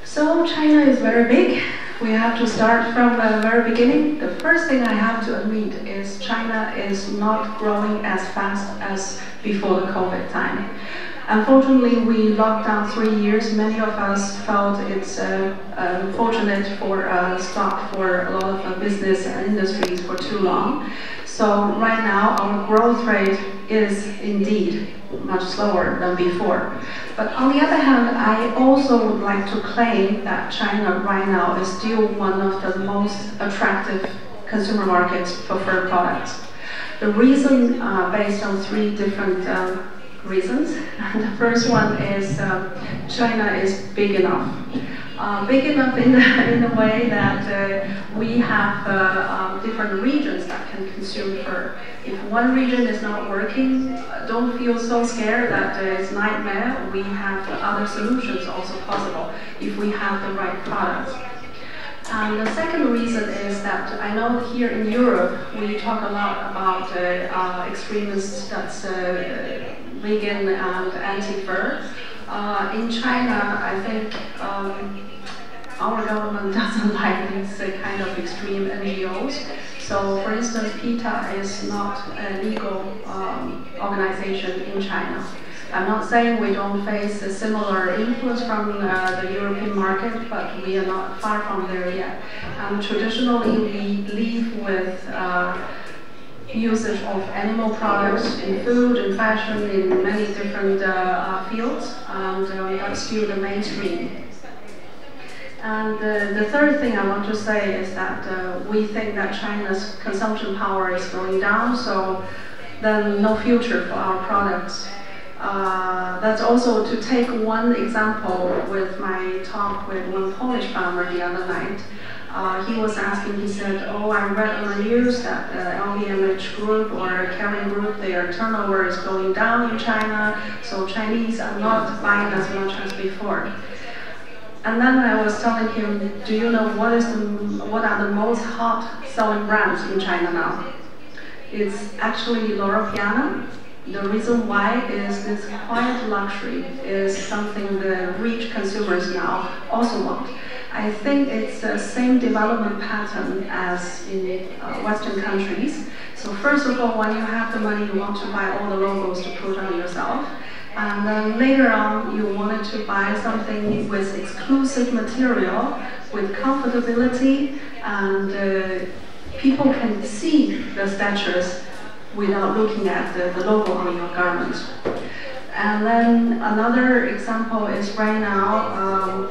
So China is very big. We have to start from the very beginning. The first thing I have to admit is China is not growing as fast as before the COVID time. Unfortunately, we locked down 3 years. Many of us felt it's fortunate for stop for a lot of business and industries for too long. So right now, our growth rate is indeed much slower than before. But on the other hand, I also would like to claim that China right now is still one of the most attractive consumer markets for fur products. The reason based on 3 different reasons. The first one is China is big enough. Big enough in the way that we have different regions that can consume fur. If one region is not working, don't feel so scared that it's a nightmare. We have other solutions also possible if we have the right products. And the second reason is that I know here in Europe we talk a lot about extremists that's vegan and anti-fur. In China, I think our government doesn't like these kind of extreme NGOs. So, for instance, PETA is not a legal organization in China. I'm not saying we don't face a similar influence from the European market, but we are not far from there yet. And traditionally, we live with usage of animal products in food, in fashion, in many different fields, and that's still the mainstream. And the third thing I want to say is that we think that China's consumption power is going down, so then no future for our products. That's also to take one example with my talk with one Polish farmer the other night. He was asking, he said, I read on the news that LVMH group or Kering group, their turnover is going down in China, so Chinese are not buying as much as before. And then I was telling him, do you know what are the most hot selling brands in China now? It's actually Loro Piana. The reason why is this quiet luxury is something the rich consumers now also want. I think it's the same development pattern as in Western countries. So first of all, when you have the money, you want to buy all the logos to put on yourself. And then later on, you wanted to buy something with exclusive material, with comfortability, and people can see the statues without looking at the logo on your garment. And then another example is right now,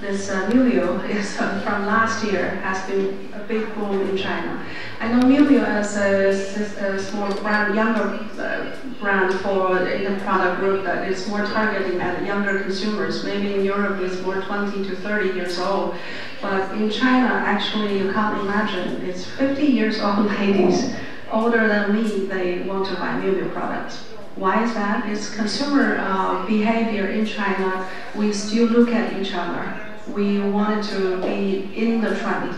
this Miu Miu is from last year, has been a big boom in China. I know Miu Miu as a small brand, younger brand in the product group that is more targeting at younger consumers. Maybe in Europe it's more 20 to 30 years old. But in China, actually, you can't imagine. It's 50 years old ladies, older than me, they want to buy Miu Miu products. Why is that? It's consumer behavior in China. We still look at each other. We wanted to be in the trend,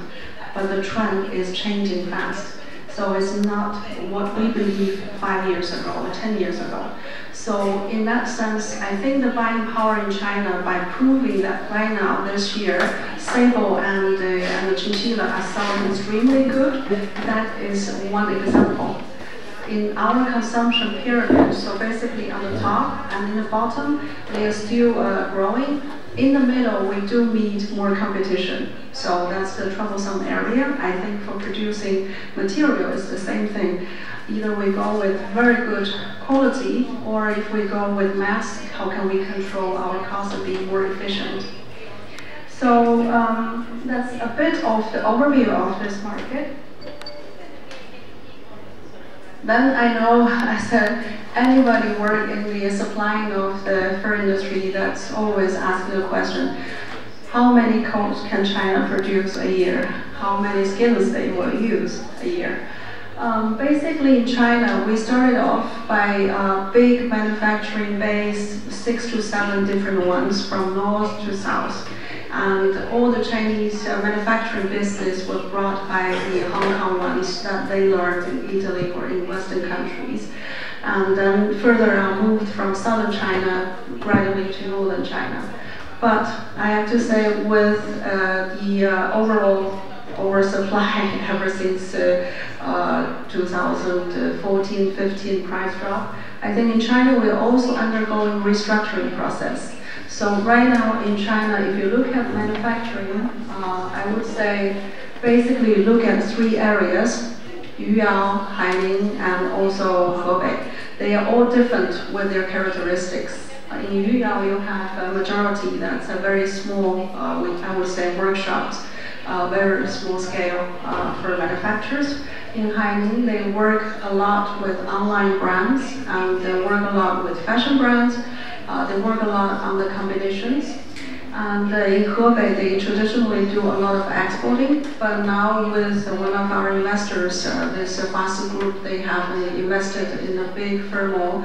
but the trend is changing fast. So it's not what we believed 5 years ago or 10 years ago. So in that sense, I think the buying power in China, by proving that right now, this year, Sable and the Chinchilla are selling extremely good, that is one example. in our consumption pyramid, so basically on the top and in the bottom, they are still growing. In the middle, we do meet more competition. So that's the troublesome area. I think for producing material, it's the same thing. Either we go with very good quality, or if we go with mass, how can we control our cost and be more efficient? So that's a bit of the overview of this market. Then I know, as anybody work in the supplying of the fur industry, that's always asking the question, how many coats can China produce a year? How many skins they will use a year? Basically in China, we started off by a big manufacturing base, 6 to 7 different ones from north to south. And all the Chinese manufacturing business was brought by the Hong Kong ones that they learned in Italy or in Western countries. And then further on moved from southern China gradually to northern China. But I have to say with the overall oversupply ever since 2014-15 price drop, I think in China we're also undergoing restructuring process. So right now in China, if you look at manufacturing, I would say basically look at 3 areas, Yuyao, Haining, and also Hebei. They are all different with their characteristics. In Yuyao, you have a majority that's a very small, I would say workshops, very small scale for manufacturers. In Haining, they work a lot with online brands, and they work a lot with fashion brands. They work a lot on the combinations. And in Hebei, they traditionally do a lot of exporting, but now with one of our investors, this Basu Group, they have invested in a big fur mall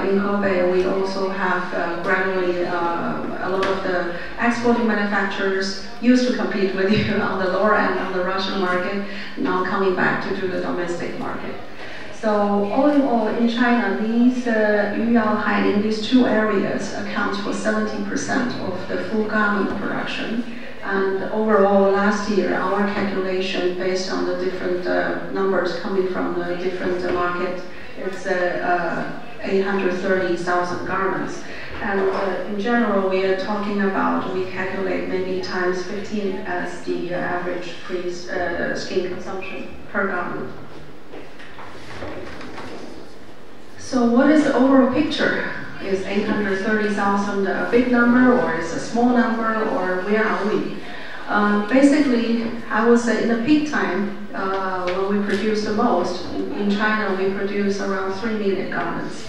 in Hebei. We also have gradually a lot of the exporting manufacturers used to compete with you on the lower end of the Russian market, now coming back to do the domestic market. So all in all, in China, these Yuyao, Haining, these 2 areas account for 70% of the full garment production. And overall, last year, our calculation based on the different numbers coming from the different market, it's 830,000 garments. And in general, we are talking about, we calculate maybe times 15 as the average free skin consumption per garment. So what is the overall picture? Is 830,000 a big number, or is a small number, or where are we? Basically, I would say in the peak time, when we produce the most, in China we produce around 3 million garments.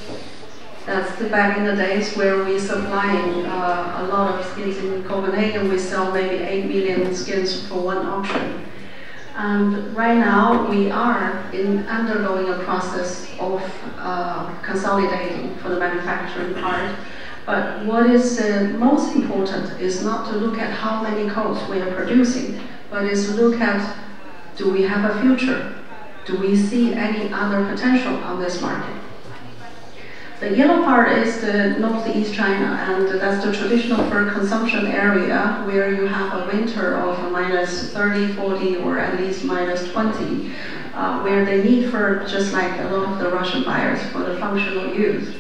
That's back in the days where we supplying a lot of skins in Kopenhagen. We sell maybe 8 million skins for one auction. And right now we are undergoing a process of consolidating for the manufacturing part. But what is most important is not to look at how many coats we are producing, but is look at, do we have a future? Do we see any other potential on this market? The yellow part is the northeast China, and that's the traditional fur consumption area where you have a winter of minus 30, 40, or at least minus 20, where they need fur just like a lot of the Russian buyers for the functional use.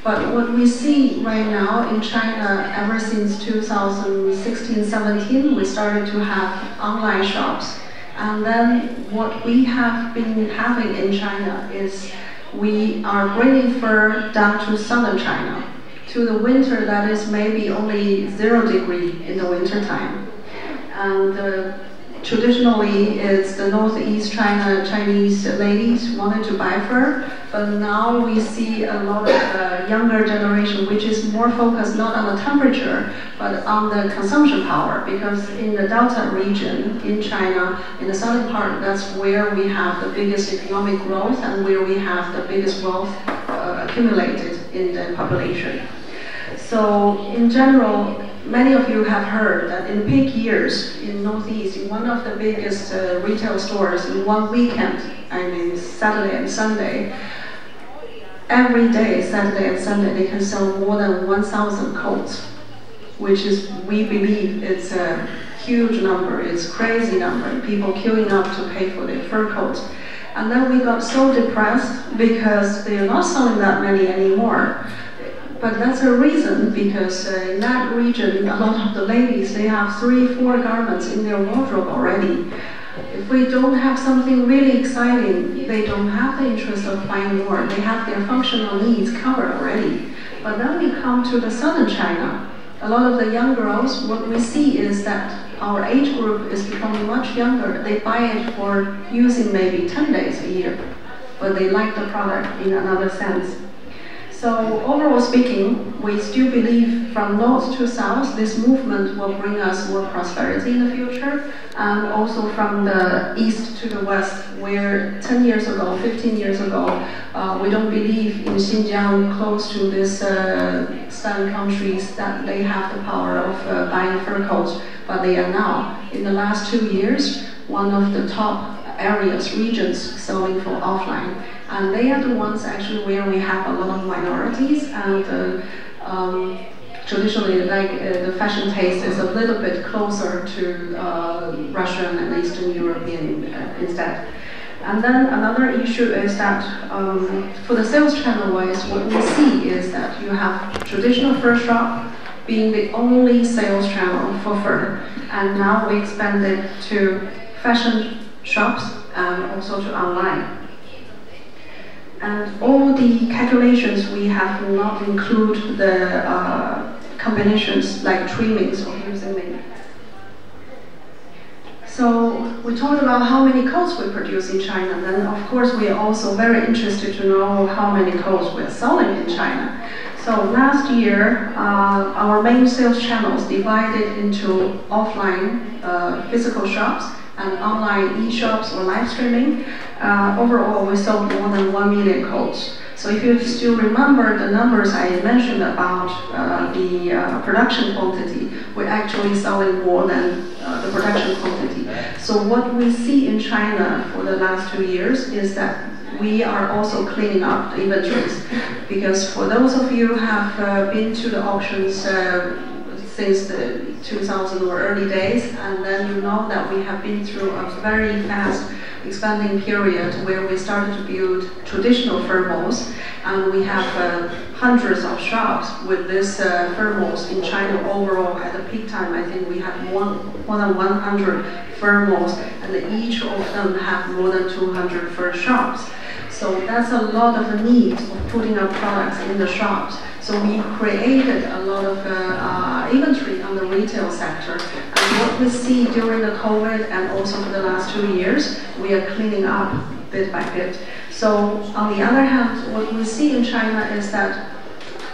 But what we see right now in China, ever since 2016-17, we started to have online shops. And then what we have been having in China is we are bringing fur down to southern China, to the winter that is maybe only 0 degree in the winter time. And traditionally, it's the northeast China Chinese ladies wanted to buy fur, but now we see a lot of younger generation which is more focused not on the temperature, but on the consumption power, because in the Delta region in China, in the southern part, that's where we have the biggest economic growth and where we have the biggest wealth accumulated in the population. So in general, many of you have heard that in peak years in Northeast, in one of the biggest retail stores, in one weekend, I mean Saturday and Sunday, every day, Saturday and Sunday, they can sell more than 1,000 coats, which is, we believe, it's a huge number, it's a crazy number, people queuing up to pay for their fur coats. And then we got so depressed because they are not selling that many anymore. But that's a reason, because in that region, a lot of the ladies, they have 3-4 garments in their wardrobe already. If we don't have something really exciting, they don't have the interest of buying more. They have their functional needs covered already. But then we come to the southern China. A lot of the young girls, what we see is that our age group is becoming much younger. They buy it for using maybe 10 days a year, but they like the product in another sense. So overall speaking, we still believe from north to south, this movement will bring us more prosperity in the future, and also from the east to the west, where 10 years ago, 15 years ago, we don't believe in Xinjiang, close to these southern countries, that they have the power of buying fur coats, but they are now. In the last 2 years, one of the top areas, regions selling for offline. And they are the ones actually where we have a lot of minorities, and traditionally, like the fashion taste is a little bit closer to Russian and Eastern European instead. And then another issue is that for the sales channel wise, what we see is that you have traditional fur shop being the only sales channel for fur, and now we expanded to fashion shops and also to online. And all the calculations, we have not include the combinations like trimmings or using makeup. So we talked about how many coats we produce in China. Then of course we are also very interested to know how many coats we are selling in China. So last year, our main sales channels divided into offline physical shops and online e-shops or live streaming. Overall, we sold more than 1 million coats. So if you still remember the numbers I mentioned about the production quantity, we're actually selling more than the production quantity. So what we see in China for the last 2 years is that we are also cleaning up the inventories. Because for those of you who have been to the auctions since the 2000 or early days, and then you know that we have been through a very fast expanding period where we started to build traditional fur mills, and we have hundreds of shops with this fur mills in China. Overall, at the peak time, I think we have more than 100 fur mills, and each of them have more than 200 fur shops. So that's a lot of need of putting up products in the shops. So we created a lot of inventory on the retail sector. And what we see during the COVID and also for the last 2 years, we are cleaning up bit by bit. So on the other hand, what we see in China is that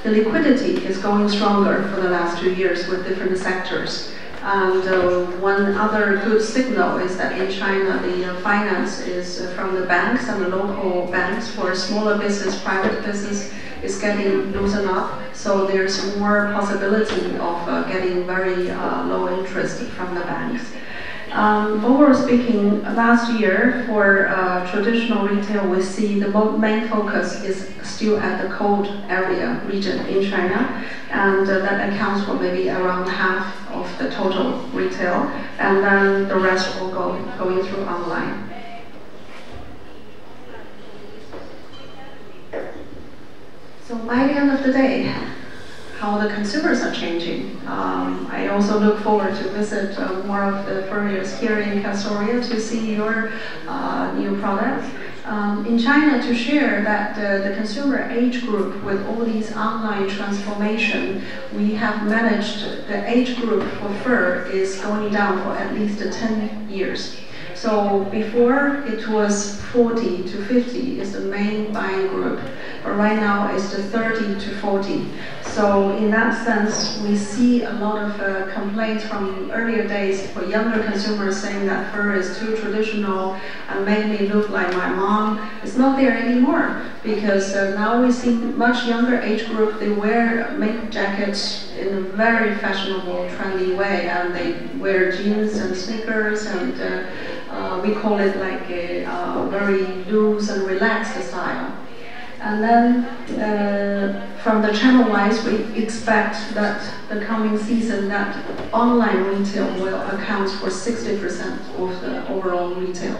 the liquidity is going stronger for the last 2 years with different sectors. And one other good signal is that in China, the finance is from the banks and the local banks for smaller business, private business, is getting loosened up. So there's more possibility of getting very low interest from the banks. Overall speaking, last year for traditional retail, we see the main focus is still at the cold area region in China, and that accounts for maybe around half of the total retail, and then the rest will going through online. So by the end of the day, how the consumers are changing. I also look forward to visit more of the furriers here in Kastoria to see your new products. In China, to share that the consumer age group with all these online transformation, we have managed the age group for fur is going down for at least 10 years. So before it was 40 to 50 is the main buying group, but right now it's the 30 to 40. So in that sense, we see a lot of complaints from earlier days for younger consumers saying that fur is too traditional and made me look like my mom. It's not there anymore, because now we see much younger age group, they wear makeup jackets in a very fashionable, trendy way, and they wear jeans and sneakers, and we call it like a very loose and relaxed style. And then from the channel-wise, we expect that the coming season that online retail will account for 60% of the overall retail.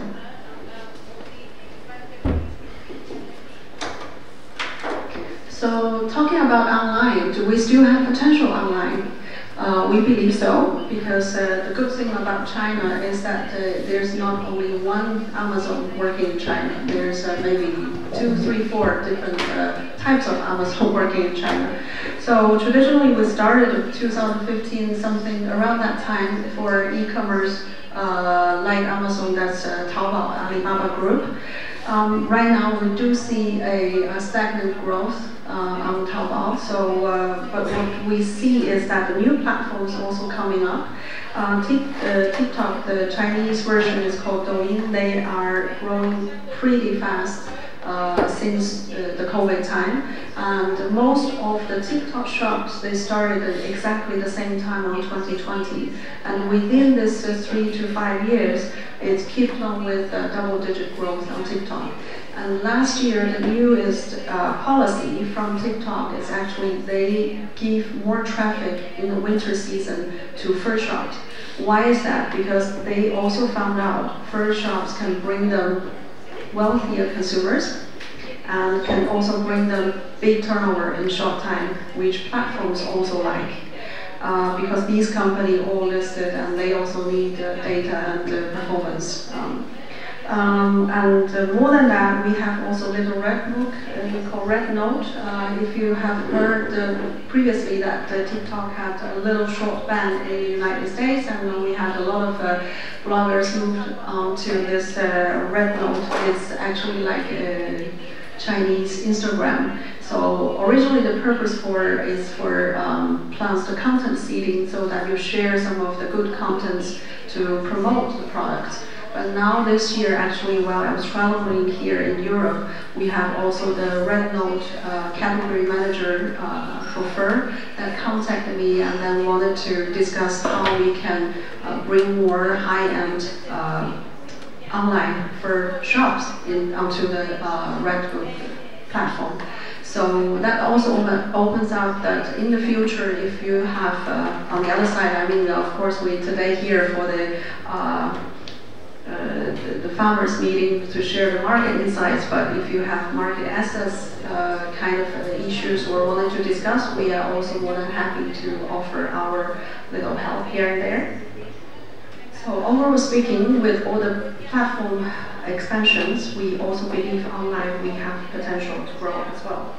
So talking about online, do we still have potential online? We believe so, because the good thing about China is that there's not only one Amazon working in China. There's maybe 2, 3, 4 different types of Amazon working in China. So traditionally we started in 2015, something around that time for e-commerce like Amazon, that's Taobao, Alibaba Group. Right now we do see a stagnant growth on Taobao. So, but what we see is that the new platforms also coming up. TikTok, the Chinese version is called Douyin. They are growing pretty fast since the COVID time, and most of the TikTok shops, they started at exactly the same time on 2020, and within this 3 to 5 years, it's kept on with double-digit growth on TikTok. And last year, the newest policy from TikTok is actually they give more traffic in the winter season to fur shops. Why is that? Because they also found out fur shops can bring them wealthier consumers and can also bring them big turnover in short time, which platforms also like. Because these companies all listed and they also need data and performance. And more than that, we have also little red book, we call red note. If you have heard previously that TikTok had a little short ban in the United States, and we had a lot of bloggers moved on to this red note. It's actually like Chinese Instagram. So originally the purpose is for plans to content seeding, so that you share some of the good contents to promote the product. But now this year, actually, while I was traveling here in Europe, we have also the Red Note category manager for fur that contacted me and then wanted to discuss how we can bring more high-end online fur shops onto the Red Book platform. So that also opens up that in the future, if you have, on the other side, I mean, of course, we today here for the farmers meeting to share the market insights, but if you have market access kind of issues or wanted to discuss, we are also more than happy to offer our little help here and there. So overall speaking, with all the platform expansions, we also believe online we have potential to grow as well.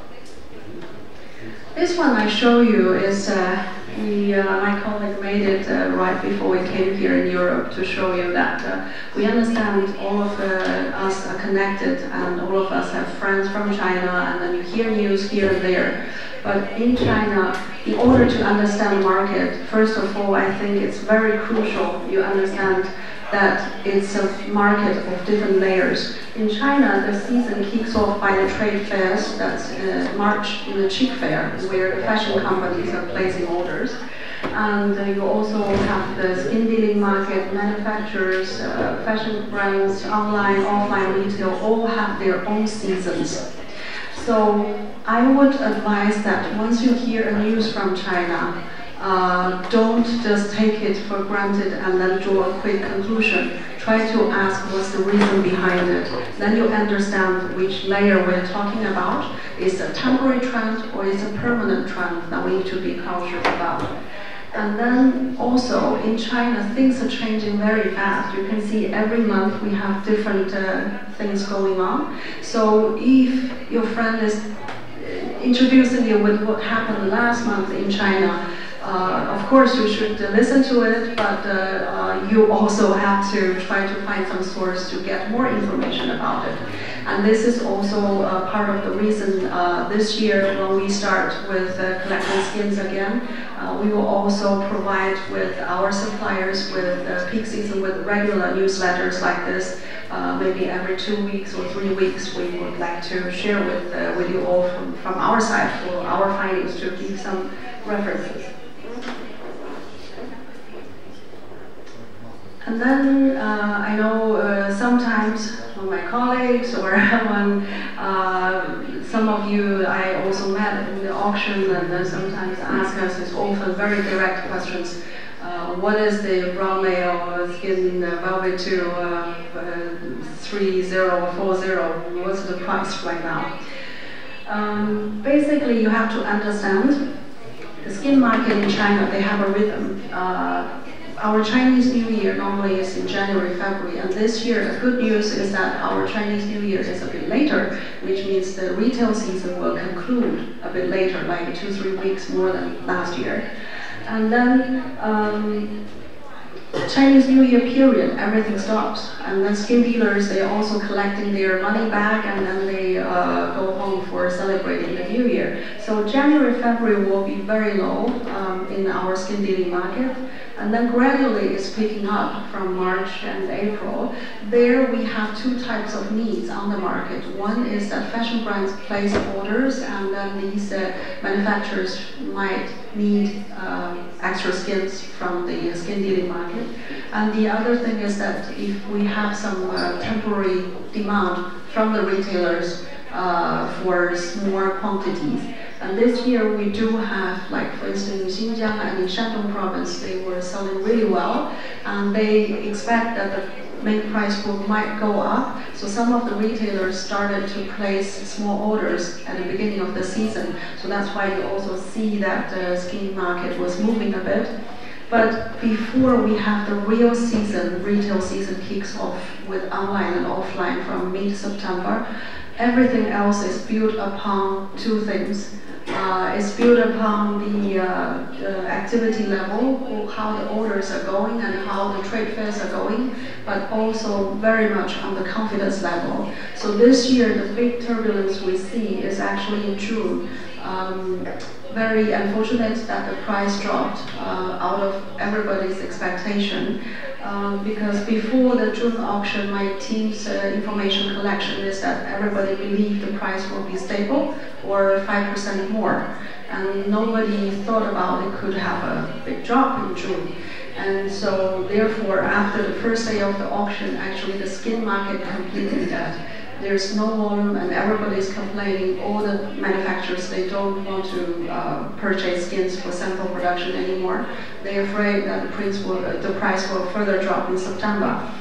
This one I show you is my colleague made it right before we came here in Europe to show you that we understand all of us are connected and all of us have friends from China, and then you hear news here and there. But in China, in order to understand the market, first of all, I think it's very crucial you understand that it's a market of different layers. In China, the season kicks off by the trade fairs, that's March in the Chic Fair, where the fashion companies are placing orders. And you also have the skin dealing market, manufacturers, fashion brands, online, offline retail, all have their own seasons. So I would advise that once you hear a news from China, don't just take it for granted and then draw a quick conclusion. Try to ask what's the reason behind it. Then you understand which layer we're talking about. Is it a temporary trend or is it a permanent trend that we need to be cautious about? And then also in China, things are changing very fast. You can see every month we have different things going on. So if your friend is introducing you with what happened last month in China, of course you should listen to it, but you also have to try to find some source to get more information about it. And this is also part of the reason this year when we start with collecting skins again, we will also provide with our suppliers with peak season with regular newsletters like this. Maybe every 2 weeks or 3 weeks we would like to share with you all from our side for our findings to give some references. And then I know sometimes when my colleagues or when some of you I also met in the auction and sometimes ask us, it's often very direct questions. What is the brown male skin velvet to 30 or 40? What's the price right now? Basically, you have to understand the skin market in China, they have a rhythm. Our Chinese New Year normally is in January, February, and this year the good news is that our Chinese New Year is a bit later, which means the retail season will conclude a bit later, like 2-3 weeks more than last year. And then Chinese New Year period, everything stops. And then skin dealers, they're also collecting their money back, and then they go home for celebrating the New Year. So January, February will be very low in our skin dealing market. And then gradually it's picking up from March and April. There we have two types of needs on the market. One is that fashion brands place orders, and then these manufacturers might need extra skins from the skin dealing market. And the other thing is that if we have some temporary demand from the retailers for small quantities. And this year we do have, like for instance, in Xinjiang and in Shandong province, they were selling really well, and they expect that the main price might go up. So some of the retailers started to place small orders at the beginning of the season. So that's why you also see that the skin market was moving a bit. But before we have the real season, retail season kicks off with online and offline from mid-September, everything else is built upon two things. It's built upon the activity level, how the orders are going and how the trade fairs are going, but also very much on the confidence level. So this year, the big turbulence we see is actually in June. Very unfortunate that the price dropped out of everybody's expectation. Because before the June auction, my team's information collection is that everybody believed the price will be stable or 5% more. And nobody thought about it could have a big drop in June. And so therefore, after the first day of the auction, actually the skin market completely dead. There's no volume and everybody's complaining. All the manufacturers, they don't want to purchase skins for sample production anymore. They're afraid that the price will further drop in September.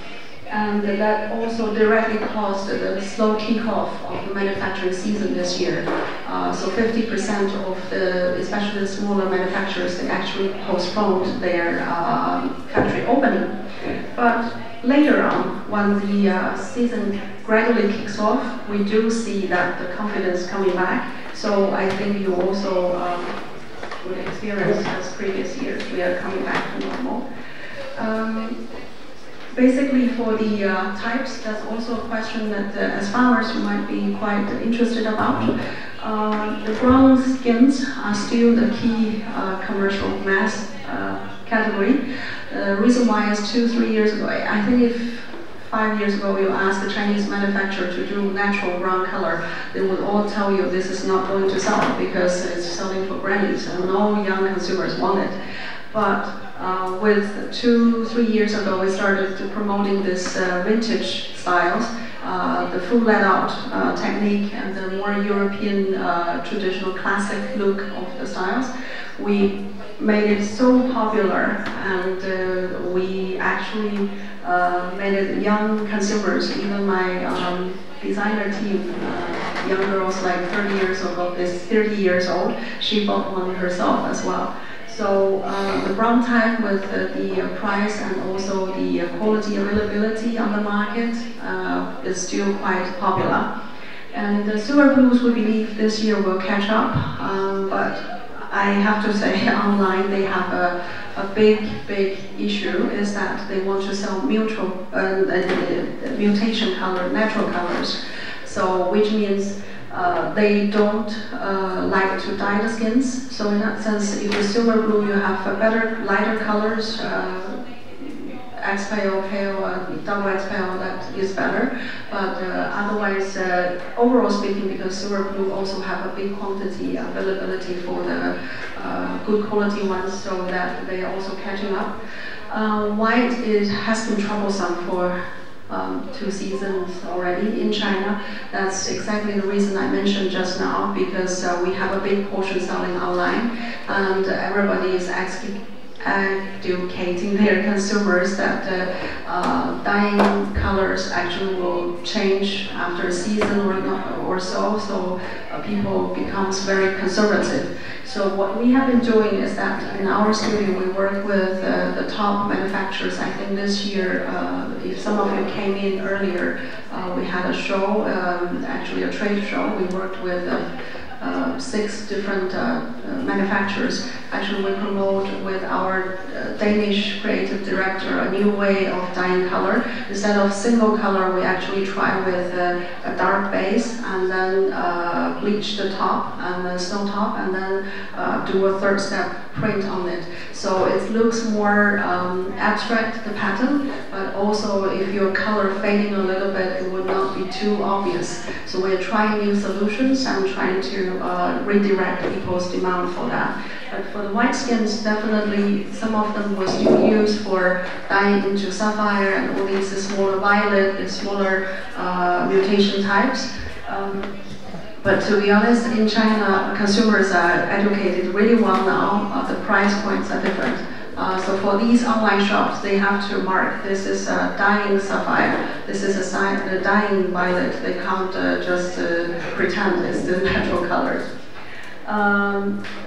And that also directly caused the slow kickoff of the manufacturing season this year. So 50% of the, especially the smaller manufacturers, they actually postponed their factory opening. But later on, when the season gradually kicks off, we do see that the confidence coming back. So I think you also would experience as previous years, we are coming back to normal. Basically for the types, that's also a question that as farmers you might be quite interested about. The brown skins are still the key commercial mass category. The reason why is 2-3 years ago, I think if 5 years ago you asked the Chinese manufacturer to do natural brown color, they would all tell you this is not going to sell because it's selling for grannies and no young consumers want it. But with 2-3 years ago, we started promoting this vintage styles, the full let-out technique and the more European traditional classic look of the styles. We made it so popular, and we actually made it young consumers. Even my designer team, young girls like 30 years old, is 30 years old. She bought one herself as well. So the brown type with the price and also the quality availability on the market is still quite popular. And the silver blues, we believe this year will catch up, but I have to say online they have a big issue is that they want to sell mutation color, natural colors. So which means they don't like to dye the skins. So in that sense, if you're silver blue, you have better, lighter colors, X pale, double X pale, that is better. But otherwise, overall speaking, because silver blue also have a big quantity availability for the good quality ones, so that they are also catching up. White has been troublesome for 2 seasons already in China. That's exactly the reason I mentioned just now, because we have a big portion selling online, and everybody is asking educating their consumers that dyeing colors actually will change after a season or so. So people becomes very conservative. So what we have been doing is that in our studio we work with the top manufacturers. I think this year, if some of you came in earlier, we had a show, actually a trade show. We worked with 6 different manufacturers. Actually, we promote with our Danish creative director a new way of dyeing color. Instead of single color, we actually try with a dark base and then bleach the top and the snow top, and then do a 3rd step print on it. So it looks more abstract, the pattern, but also if your color fading a little bit, it would not be too obvious. So we're trying new solutions and trying to redirect people's demand for that. But for the white skins, definitely some of them was used for dyeing into sapphire and all these smaller violet and smaller mutation types. But to be honest, in China, consumers are educated really well now. The price points are different. So for these online shops, they have to mark this is a dyeing sapphire, this is a dyeing violet. They can't just pretend it's the natural colors.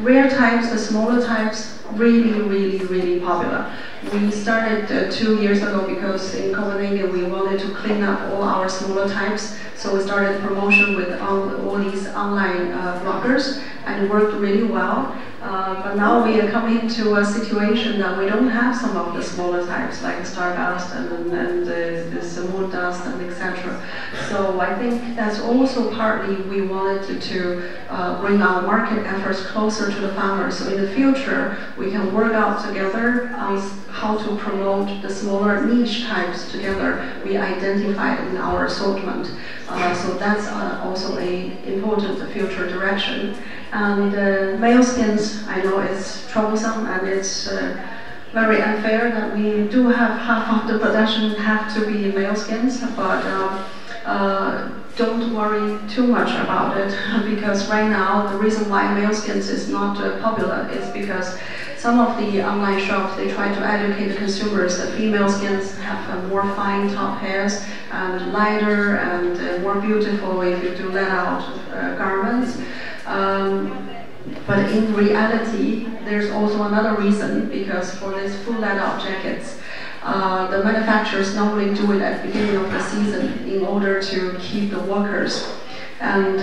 Rare types, the smaller types, really popular. We started 2 years ago because in Kopenhagen we wanted to clean up all our smaller types. So we started promotion with all these online bloggers, and it worked really well. But now we are coming to a situation that we don't have some of the smaller types like Stardust and this Mundaz and etc. So I think that's also partly we wanted to bring our market efforts closer to the farmers. So in the future we can work out together on how to promote the smaller niche types together. We identified in our assortment. So that's also an important future direction. And male skins, I know it's troublesome and it's very unfair that we do have half of the production have to be male skins, but don't worry too much about it, because right now the reason why male skins is not popular is because some of the online shops, they try to educate the consumers that female skins have more fine top hairs and lighter and more beautiful if you do let out garments. But in reality, there's also another reason, because for these full let-out jackets, the manufacturers normally do it at the beginning of the season in order to keep the workers. And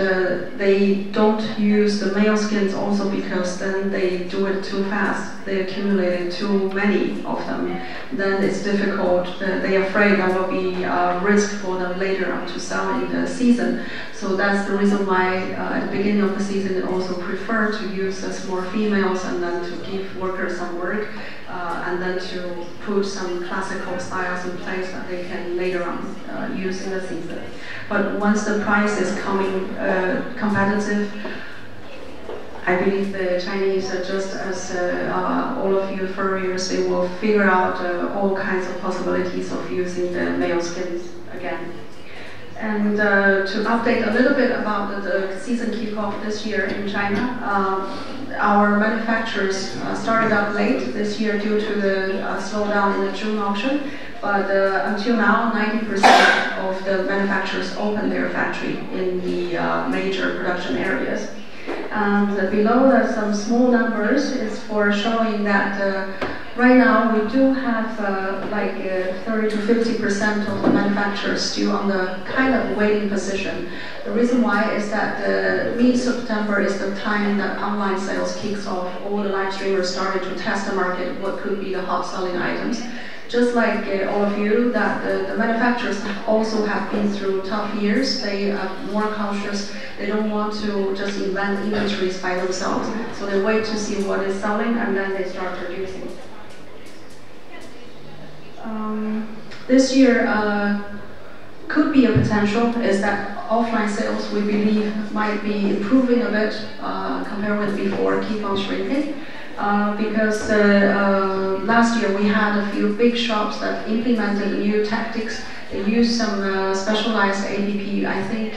they don't use the male skins also because then they do it too fast. They accumulated too many of them. Then it's difficult. They're afraid there will be a risk for them later on to sell in the season. So that's the reason why at the beginning of the season they also prefer to use more females and then to give workers some work and then to put some classical styles in place that they can later on use in the season. But once the price is coming competitive, I believe the Chinese are just as all of you furriers, they will figure out all kinds of possibilities of using the male skins again. And to update a little bit about the season kickoff this year in China, our manufacturers started up late this year due to the slowdown in the June auction. But until now, 90% of the manufacturers opened their factory in the major production areas. And below that, some small numbers is for showing that right now we do have like 30 to 50% of the manufacturers still on the kind of waiting position. The reason why is that mid-September is the time that online sales kicks off. All the live streamers started to test the market, what could be the hot selling items. Just like all of you, that the manufacturers also have been through tough years. They are more cautious. They don't want to just invent inventories by themselves. So they wait to see what is selling and then they start producing. This year could be a potential is that offline sales, we believe, might be improving a bit compared with before, keep on shrinking. Because last year we had a few big shops that implemented new tactics. They used some specialized APP. I think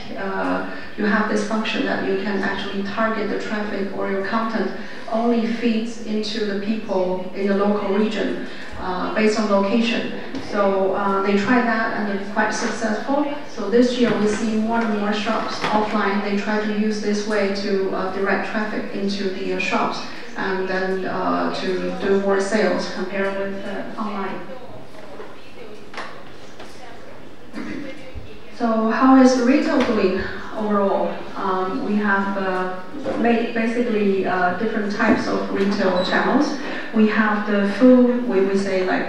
you have this function that you can actually target the traffic, or your content only feeds into the people in the local region based on location. So they tried that and it's quite successful. So this year we see more and more shops offline. They try to use this way to direct traffic into the shops and then to do more sales compared with online. So how is retail doing overall? We have made basically different types of retail channels. We have the full, we say like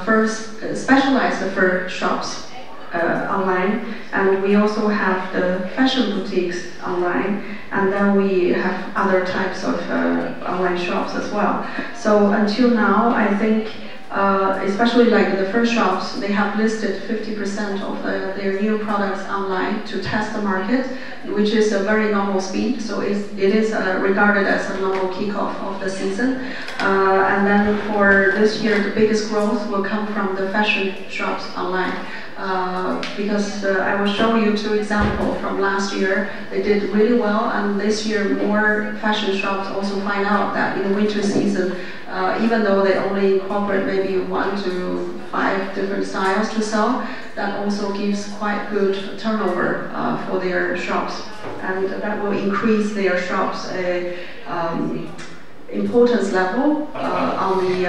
first specialized for shops online, and we also have the fashion boutiques online, and then we have other types of online shops as well. So until now, I think especially like the first shops, they have listed 50% of their new products online to test the market, which is a very normal speed. So it is regarded as a normal kickoff of the season. And then for this year, the biggest growth will come from the fashion shops online. Because I will show you two examples from last year. They did really well, and this year more fashion shops also find out that in the winter season, even though they only incorporate maybe 1 to 5 different styles to sell, that also gives quite good turnover for their shops, and that will increase their shops' importance level on the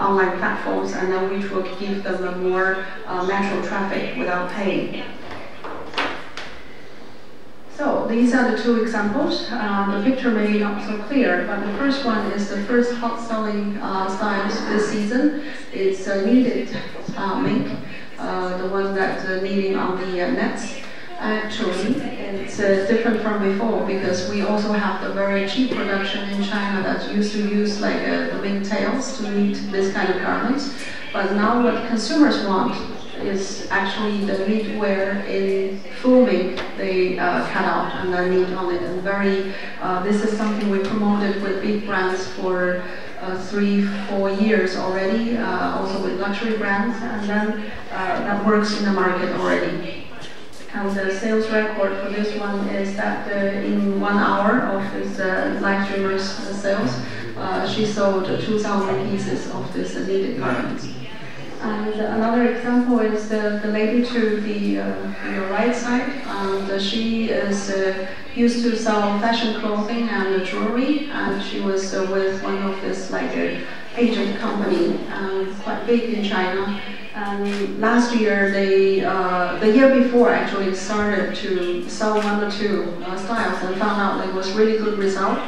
online platforms, and then which will give them a more natural traffic without paying. So these are the two examples. The picture may be not so clear, but the first one is the first hot selling styles this season. It's knitted mink, the one that's knitting on the nets. Actually, it's different from before because we also have the very cheap production in China that used to use like the mink tails to knit this kind of garments. But now what consumers want is actually the knitwear in full mink. They cut out and then knit on it. And this is something we promoted with big brands for 3-4 years already, also with luxury brands, and then that works in the market already. And the sales record for this one is that in 1 hour of this live streamer's sales, she sold 2,000 pieces of this knitted garments. And another example is the lady to your right side. And she is used to sell fashion clothing and jewelry, and she was with one of this like agent company, quite big in China. And last year, the year before actually started to sell 1 or 2 styles and found out it was really good result.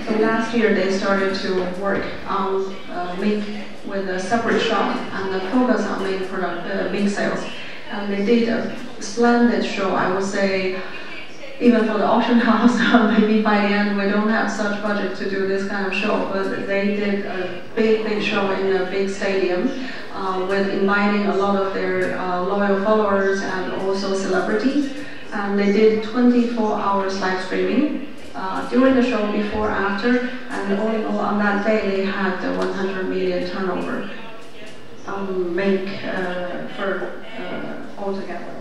So last year they started to work on mink with a separate shop and focus on mink sales. And they did a splendid show, I would say. Even for the auction house, maybe by the end we don't have such budget to do this kind of show, but they did a big show in a big stadium with inviting a lot of their loyal followers and also celebrities. And they did 24 hours live streaming during the show, before, after, and all in all on that day they had 100 million turnover mink for altogether.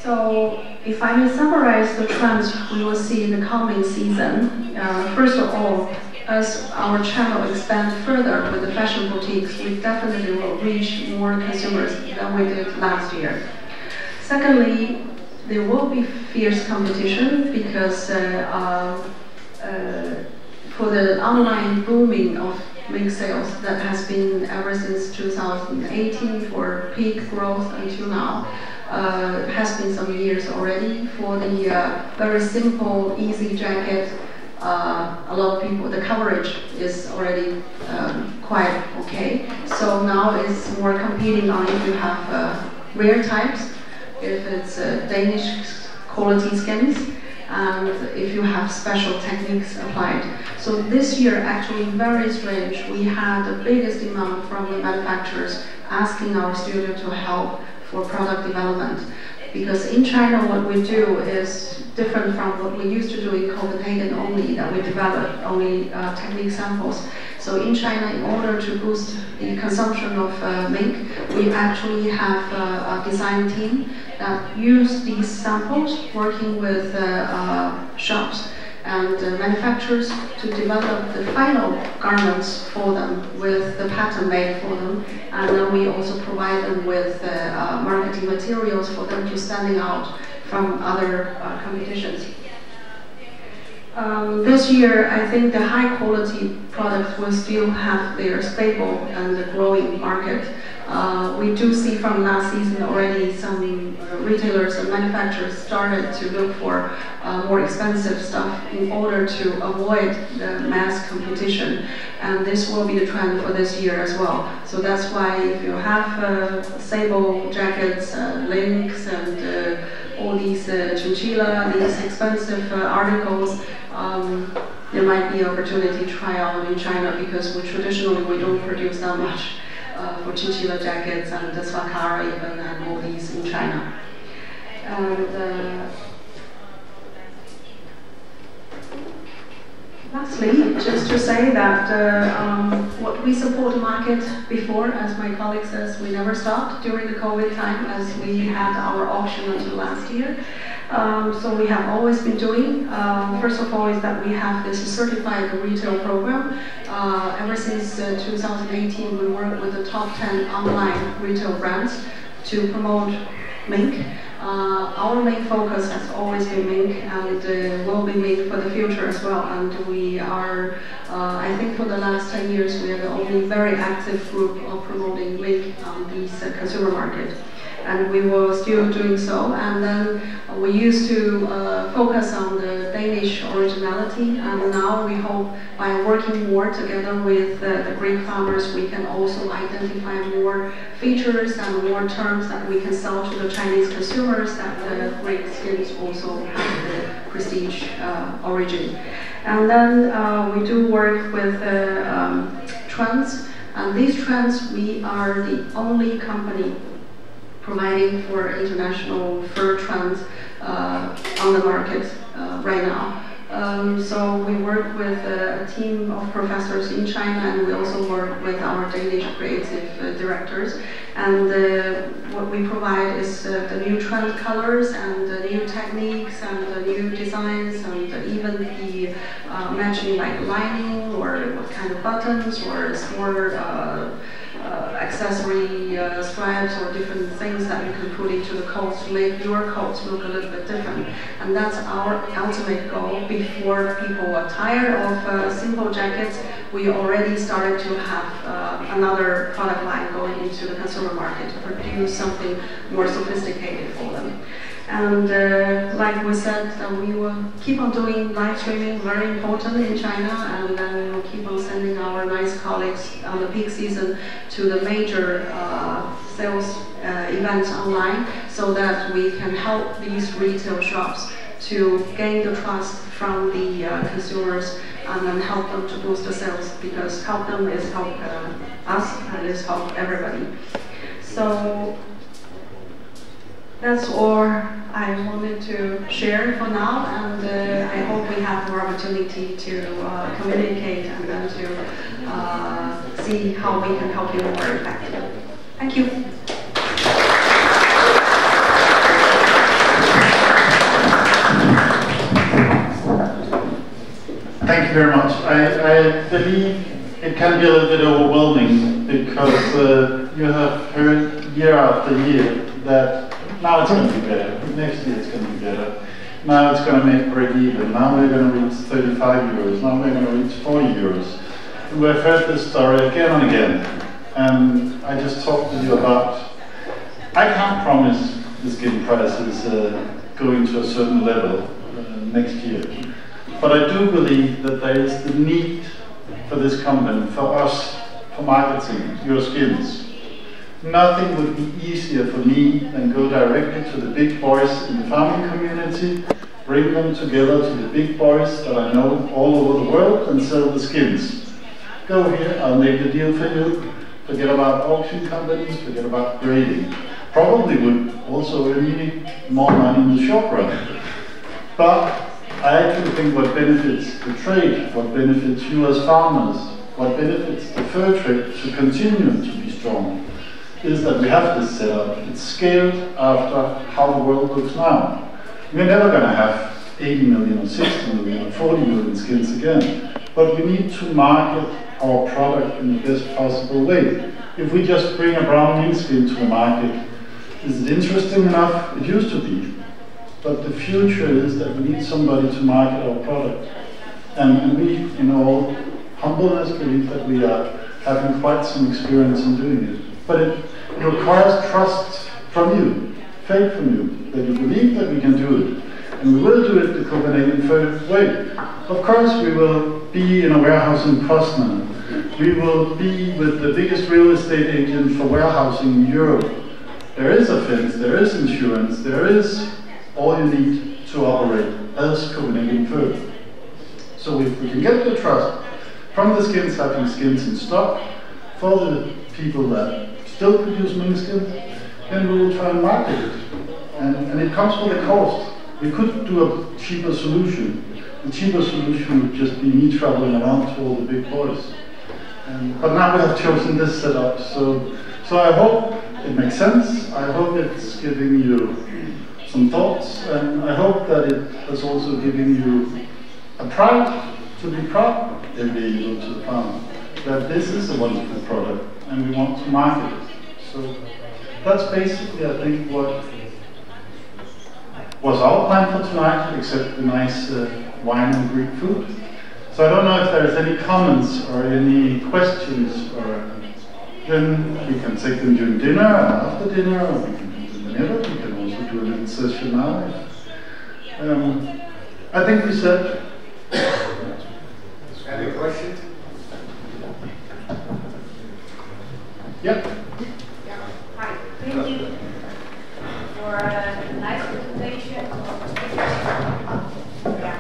So, if I may summarize the trends we will see in the coming season, first of all, as our channel expands further with the fashion boutiques, we definitely will reach more consumers than we did last year. Secondly, there will be fierce competition because for the online booming of mink sales that has been ever since 2018 for peak growth until now, has been some years already. For the very simple, easy jacket, a lot of people, the coverage is already quite okay. So now it's more competing on if you have rare types, if it's Danish quality skins, and if you have special techniques applied. So this year, actually very strange, we had the biggest demand from the manufacturers asking our studio to help for product development. Because in China what we do is different from what we used to do in Kopenhagen only, that we develop only technique samples. So in China, in order to boost the consumption of mink, we actually have a design team that use these samples, working with shops and manufacturers to develop the final garments for them with the pattern made for them, and then we also provide them with marketing materials for them to standing out from other competitions. This year, I think the high quality products will still have their stable and growing market. We do see from last season already some retailers and manufacturers started to look for more expensive stuff in order to avoid the mass competition, and this will be the trend for this year as well. So that's why if you have sable jackets, links, and all these chinchilla, these expensive articles, there might be opportunity to try out in China, because traditionally we don't produce that much for chinchilla jackets and the swakara even, and all these in China. And lastly, just to say that what we support the market before, as my colleague says, we never stopped during the COVID time, as we had our auction until last year. So we have always been doing, first of all, is that we have this certified retail program. Ever since 2018, we work with the top 10 online retail brands to promote mink. Our main focus has always been mink, and will be mink for the future as well. And we are, I think for the last 10 years, we are the only very active group of promoting mink on this consumer market. And we were still doing so. And then we used to focus on the Danish originality, and now we hope by working more together with the Greek farmers, we can also identify more features and more terms that we can sell to the Chinese consumers, that the Greek skins also have the prestige origin. And then we do work with trends, and these trends, we are the only company providing for international fur trends on the market right now. So we work with a team of professors in China, and we also work with our Danish creative directors. And what we provide is the new trend colors and the new techniques and the new designs, and even the matching like lining or what kind of buttons or more accessory stripes or different things that you can put into the coats to make your coats look a little bit different. And that's our ultimate goal. Before people are tired of simple jackets, we already started to have another product line going into the consumer market to produce something more sophisticated for them. And like we said, we will keep on doing live streaming, very important in China, and then we will keep on sending our nice colleagues on the peak season to the major sales events online, so that we can help these retail shops to gain the trust from the consumers, and then help them to boost the sales, because help them is help us, and is help everybody. So that's all I wanted to share for now, and I hope we have more opportunity to communicate and then to see how we can help you more effectively. Thank you. Thank you very much. I believe it can be a little bit overwhelming, because you have heard year after year that now it's going to be better, next year it's going to be better, now it's going to make break even, now we're going to reach 35 euros, now we're going to reach 40 euros. And we've heard this story again and again, and I just talked to you about, I can't promise the skin prices going to a certain level next year, but I do believe that there is the need for this company, for us, for marketing your skins. Nothing would be easier for me than go directly to the big boys in the farming community, bring them together to the big boys that I know all over the world, and sell the skins. Go here, I'll make a deal for you. Forget about auction companies, forget about grading. Probably would also earn me more money in the short run. But I actually think what benefits the trade, what benefits you as farmers, what benefits the fur trade to continue to be strong is that we have this setup. It's scaled after how the world looks now. We're never going to have 80 million or 60 million or 40 million skins again, but we need to market our product in the best possible way. If we just bring a brown mink skin to the market, is it interesting enough? It used to be. But the future is that we need somebody to market our product. And we, in all humbleness, believe that we are having quite some experience in doing it. But it requires trust from you, faith from you, that you believe that we can do it. And we will do it the Copenhagen way. Of course, we will be in a warehouse in Poznan. We will be with the biggest real estate agent for warehousing in Europe. There is a fence, there is insurance, there is all you need to operate as Copenhagen Fur. So if we can get the trust from the skins having skins in stock for the people that still produce mink skins, then we will try and market it. And it comes with a cost. We could do a cheaper solution. The cheaper solution would just be me traveling around to all the big boys. But now we have chosen this setup, so I hope it makes sense. I hope it's giving you some thoughts, and I hope that it has also given you a pride to be proud every day you go to the farm, that this is a wonderful product and we want to market it. So that's basically, I think, what was our plan for tonight, except the nice wine and Greek food. So I don't know if there's any comments or any questions, or then we can take them during dinner or after dinner, or we can do them whenever. We can also do a little session now. I think we said. Any questions? Yep. Yeah. Hi. Thank you for a nice presentation. Yeah.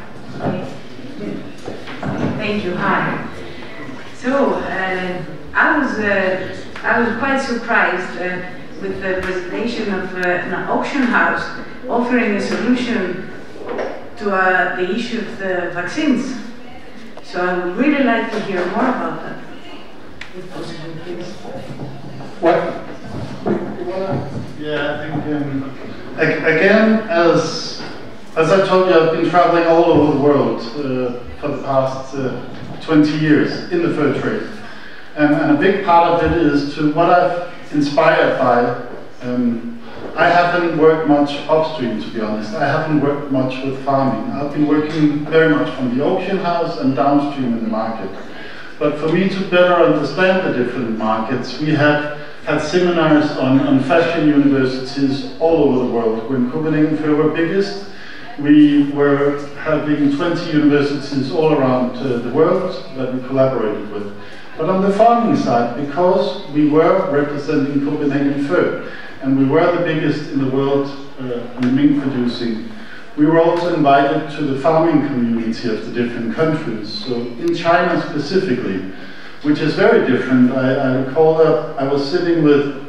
Thank you. Hi. So I was quite surprised with the presentation of an auction house offering a solution to the issue of the vaccines. So I would really like to hear more about that, if possible, please. What? Yeah, I think again, as I told you, I've been traveling all over the world for the past 20 years in the fur trade, and a big part of it is to what I've inspired by. I haven't worked much upstream, to be honest. I haven't worked much with farming. I've been working very much from the auction house and downstream in the market. But for me to better understand the different markets, we had seminars on fashion universities all over the world. When Copenhagen Fur were biggest, we were having 20 universities all around the world that we collaborated with. But on the farming side, because we were representing Copenhagen Fur, and we were the biggest in the world in mink producing, we were also invited to the farming community of the different countries. So in China specifically, which is very different, I recall that I was sitting with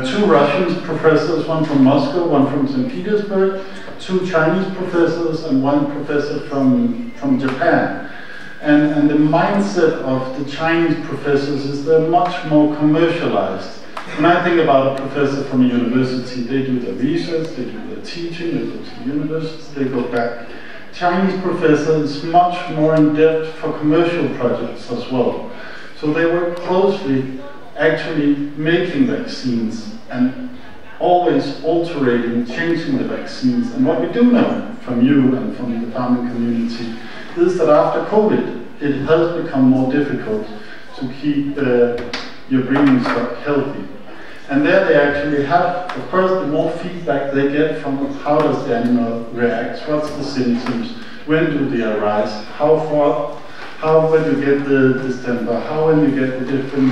two Russian professors, one from Moscow, one from St. Petersburg, two Chinese professors, and one professor from Japan. And the mindset of the Chinese professors is they're much more commercialized. When I think about a professor from a university, they do their research, they do their teaching, they go to the university, they go back. Chinese professor is much more in depth for commercial projects as well. So they work closely actually making vaccines and always altering, changing the vaccines. And what we do know from you and from the farming community is that after COVID, it has become more difficult to keep your breeding stock healthy. And there they actually have, of course, the more feedback they get from how does the animal react, what's the symptoms, when do they arise, how when you get the distemper, how when you get the different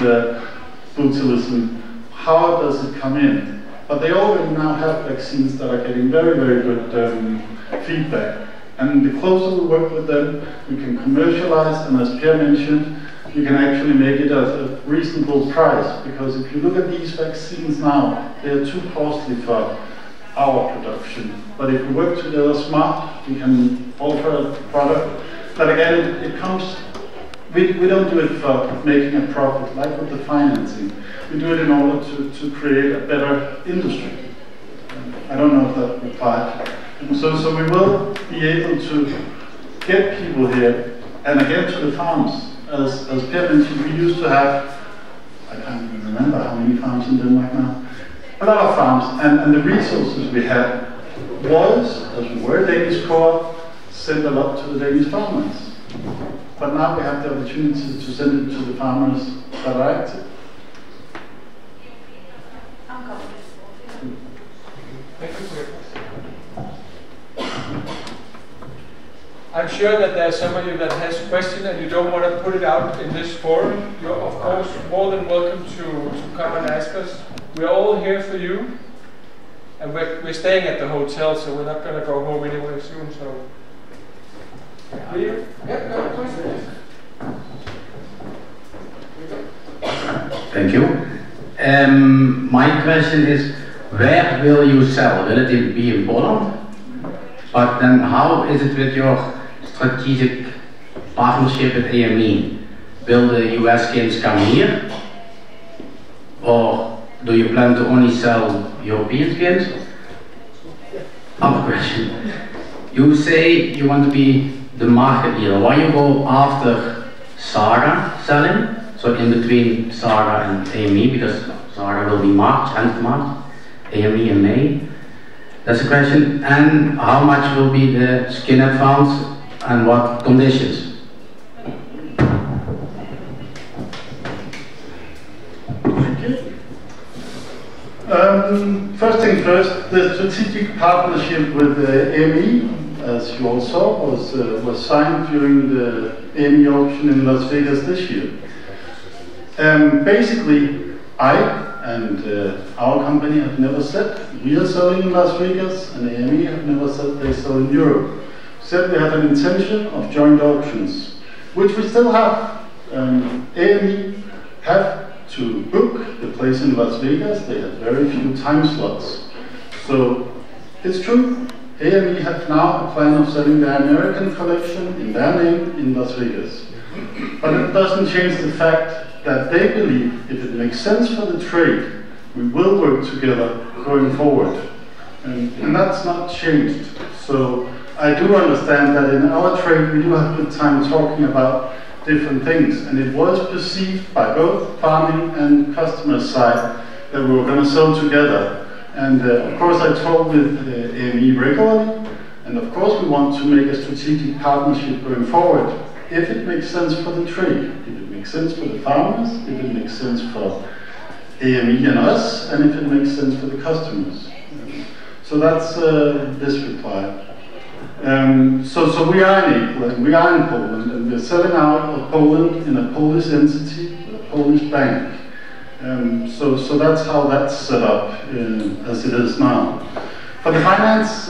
botulism, how does it come in. But they already now have vaccines that are getting very, very good feedback. And the closer we work with them, we can commercialize, and as Pierre mentioned, you can actually make it at a reasonable price, because if you look at these vaccines now, they are too costly for our production. But if we work together smart, we can offer a product that again, it comes We don't do it for making a profit, like with the financing. We do it in order to create a better industry. I don't know if that replied. So we will be able to get people here, and again to the farms. As Pierre mentioned, we used to have, I can't even remember how many farms in Denmark now, a lot of farms, and the resources we had was, as we were Danish core, send a lot to the Danish farmers. But now we have the opportunity to send it to the farmers that are active. Thank you for your I'm sure that there are some of you that has a question and you don't want to put it out in this forum. You're of course more than welcome to come and ask us. We're all here for you, and we're staying at the hotel, so we're not going to go home anyway soon. So, Thank you. My question is, where will you sell? Will it be in Poland? But then how is it with your strategic partnership with AME? Will the US games come here? Or do you plan to only sell European games? Other question. You say you want to be the market leader. Why you go after Saga selling? So in between Saga and AME, because Saga will be March, end of March, AME in May. That's a question. And how much will be the skin advance and what conditions? First thing first, the strategic partnership with AME, as you all saw, was signed during the AME auction in Las Vegas this year. Basically, I and our company have never said we are selling in Las Vegas, and AME have never said they sell in Europe. Said we have an intention of joint auctions, which we still have. AME have to book the place in Las Vegas. They have very few time slots. So it's true, AME have now a plan of selling their American collection in their name in Las Vegas. But it doesn't change the fact that they believe if it makes sense for the trade, we will work together going forward. And that's not changed. So I do understand that in our trade we do have good time talking about different things, and it was perceived by both farming and customer side that we were going to sell together. And of course I talk with AME regularly, and of course we want to make a strategic partnership going forward if it makes sense for the trade, if it makes sense for the farmers, if it makes sense for AME and us, and if it makes sense for the customers. So that's this reply. So we are in April, and we are in Poland, and we're selling out of Poland in a Polish entity with a Polish bank. So that's how that's set up as it is now. For the finance,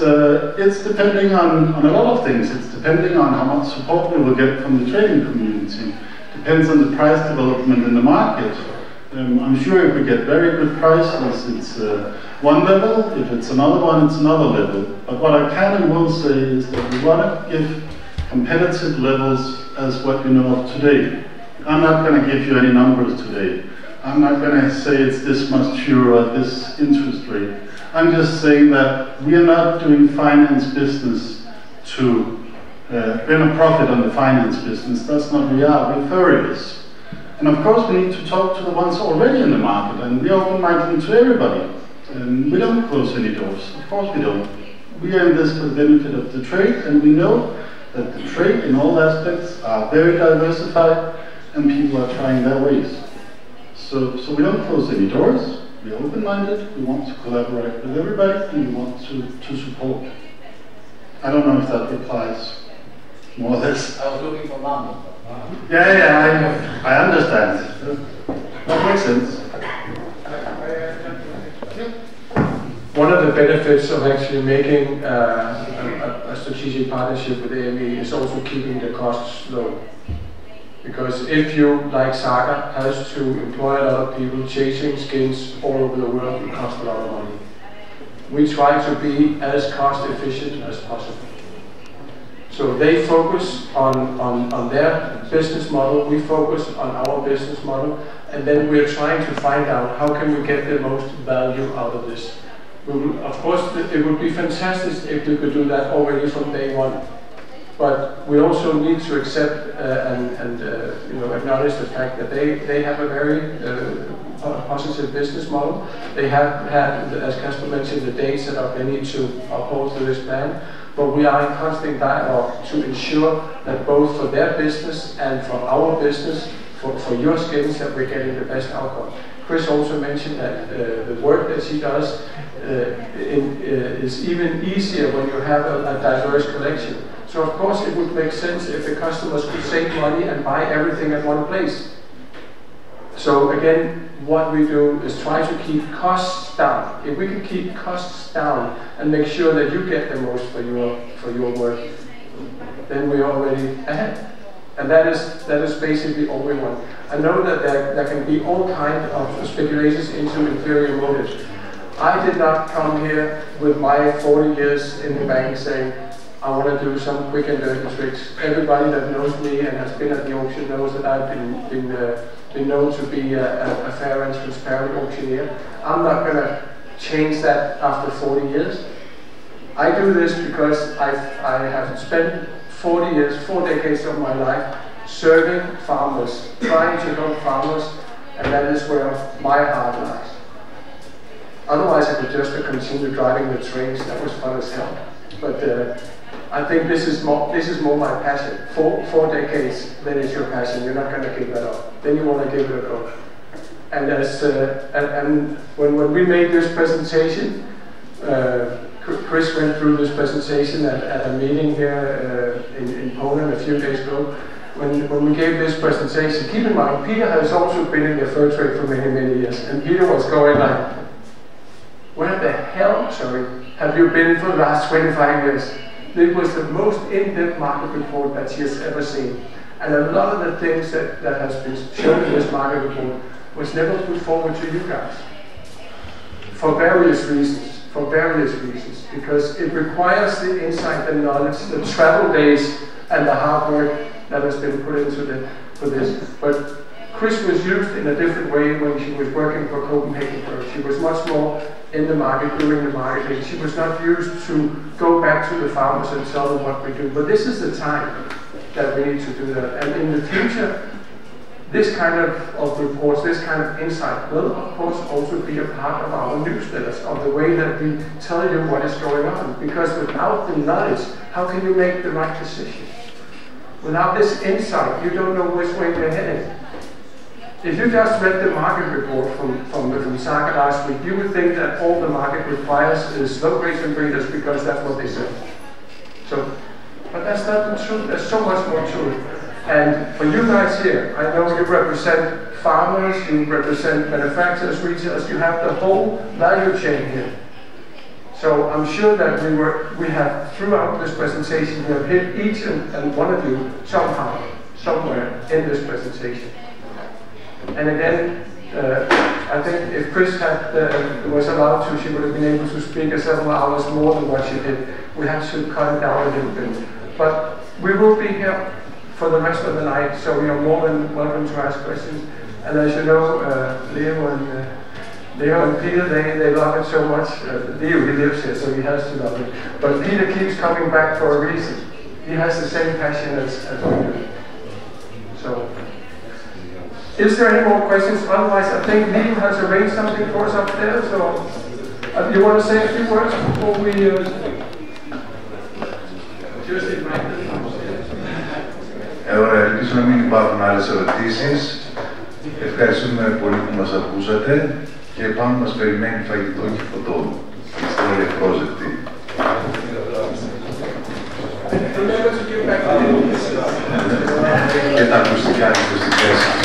it's depending on a lot of things. It's depending on how much support we will get from the trading community. Depends on the price development in the market. I'm sure if we get very good prices, it's one level. If it's another one, it's another level. But what I can and will say is that we want to give competitive levels as what you know of today. I'm not going to give you any numbers today. I'm not going to say it's this much euro at this interest rate. I'm just saying that we are not doing finance business to earn a profit on the finance business. That's not what we are. We're furriers. And of course we need to talk to the ones already in the market, and we are open-minded to everybody. We don't close any doors. Of course we don't. We are in this for the benefit of the trade, and we know that the trade in all aspects are very diversified, and people are trying their ways. So we don't close any doors. We're open-minded. We want to collaborate with everybody, and we want to support. I don't know if that replies more or less. I was looking for numbers. Yeah, I understand. That makes sense. One of the benefits of actually making a strategic partnership with AME is also keeping the costs low. Because if you, like Saga, has to employ a lot of people chasing skins all over the world, it costs a lot of money. We try to be as cost efficient as possible. So they focus on their business model, we focus on our business model, and then we're trying to find out how can we get the most value out of this. Of course, it would be fantastic if we could do that already from day one. But we also need to accept and acknowledge the fact that they have a very positive business model. They have had, as Kasper mentioned, the dates that they need to uphold to this plan. But we are in constant dialogue to ensure that both for their business and for our business, for your skins, that we're getting the best outcome. Chris also mentioned that the work that she does is even easier when you have a diverse collection. So of course it would make sense if the customers could save money and buy everything at one place. So again, what we do is try to keep costs down. If we can keep costs down and make sure that you get the most for your work, then we're already ahead. And that is basically all we want. I know that there can be all kinds of speculations into inferior motives. I did not come here with my 40 years in the bank saying, I want to do some quick and dirty tricks. Everybody that knows me and has been at the auction knows that I've been known to be a fair and transparent auctioneer. I'm not going to change that after 40 years. I do this because I have spent 40 years, 4 decades of my life serving farmers, trying to help farmers, and that is where my heart lies. Otherwise I could just continue driving the trains. That was fun as hell. But I think this is more my passion. 4 decades, then it's your passion. You're not going to give that up. Then you want to give it a go. And and when we made this presentation, Chris went through this presentation at a meeting here in Poland a few days ago. When we gave this presentation, keep in mind, Peter has also been in the fur trade for many, many years. And Peter was going like, where the hell, have you been for the last 25 years? It was the most in-depth market report that she has ever seen. And a lot of the things that has been shown in this market report was never put forward to you guys. For various reasons. Because it requires the insight and knowledge, the travel days and the hard work that has been put into for this. But Chris was used in a different way when she was working for Kopenhagen first. She was much more in the market, doing the marketing. She was not used to go back to the farmers and tell them what we do. But this is the time that we need to do that. And in the future, this kind of reports, this kind of insight will of course also be a part of our newsletters, of the way that we tell you what is going on. Because without the knowledge, how can you make the right decision? Without this insight, you don't know which way you're heading. If you just read the market report from Saga last week, you would think that all the market requires is low grazing breeders because that's what they said. But that's not the truth. There's so much more to it. And for you guys here, I know you represent farmers, you represent manufacturers, retailers, you have the whole value chain here. So I'm sure that we have, throughout this presentation, we have hit each and one of you somehow, somewhere in this presentation. And again, I think if Chris was allowed to, she would have been able to speak several hours more than what she did. We had to cut it down a little bit. But we will be here for the rest of the night, so we are more than welcome to ask questions. And as you know, Leo and Peter, they love it so much. Leo, he lives here, so he has to love it. But Peter keeps coming back for a reason. He has the same passion as we do. So, is there any more questions? Otherwise, I think Leo has arranged something for us up there. So, you want to say a few words before we just invite them? Ωραία, ελπίζω να μην υπάρχουν άλλες ερωτήσεις. Ευχαριστούμε πολύ που μας ακούσατε και πάνω μας περιμένει φαγητό και ποτό. Είστε όλοι ευπρόσδεκτοι. Και τα ακουστικά και ακουστικές.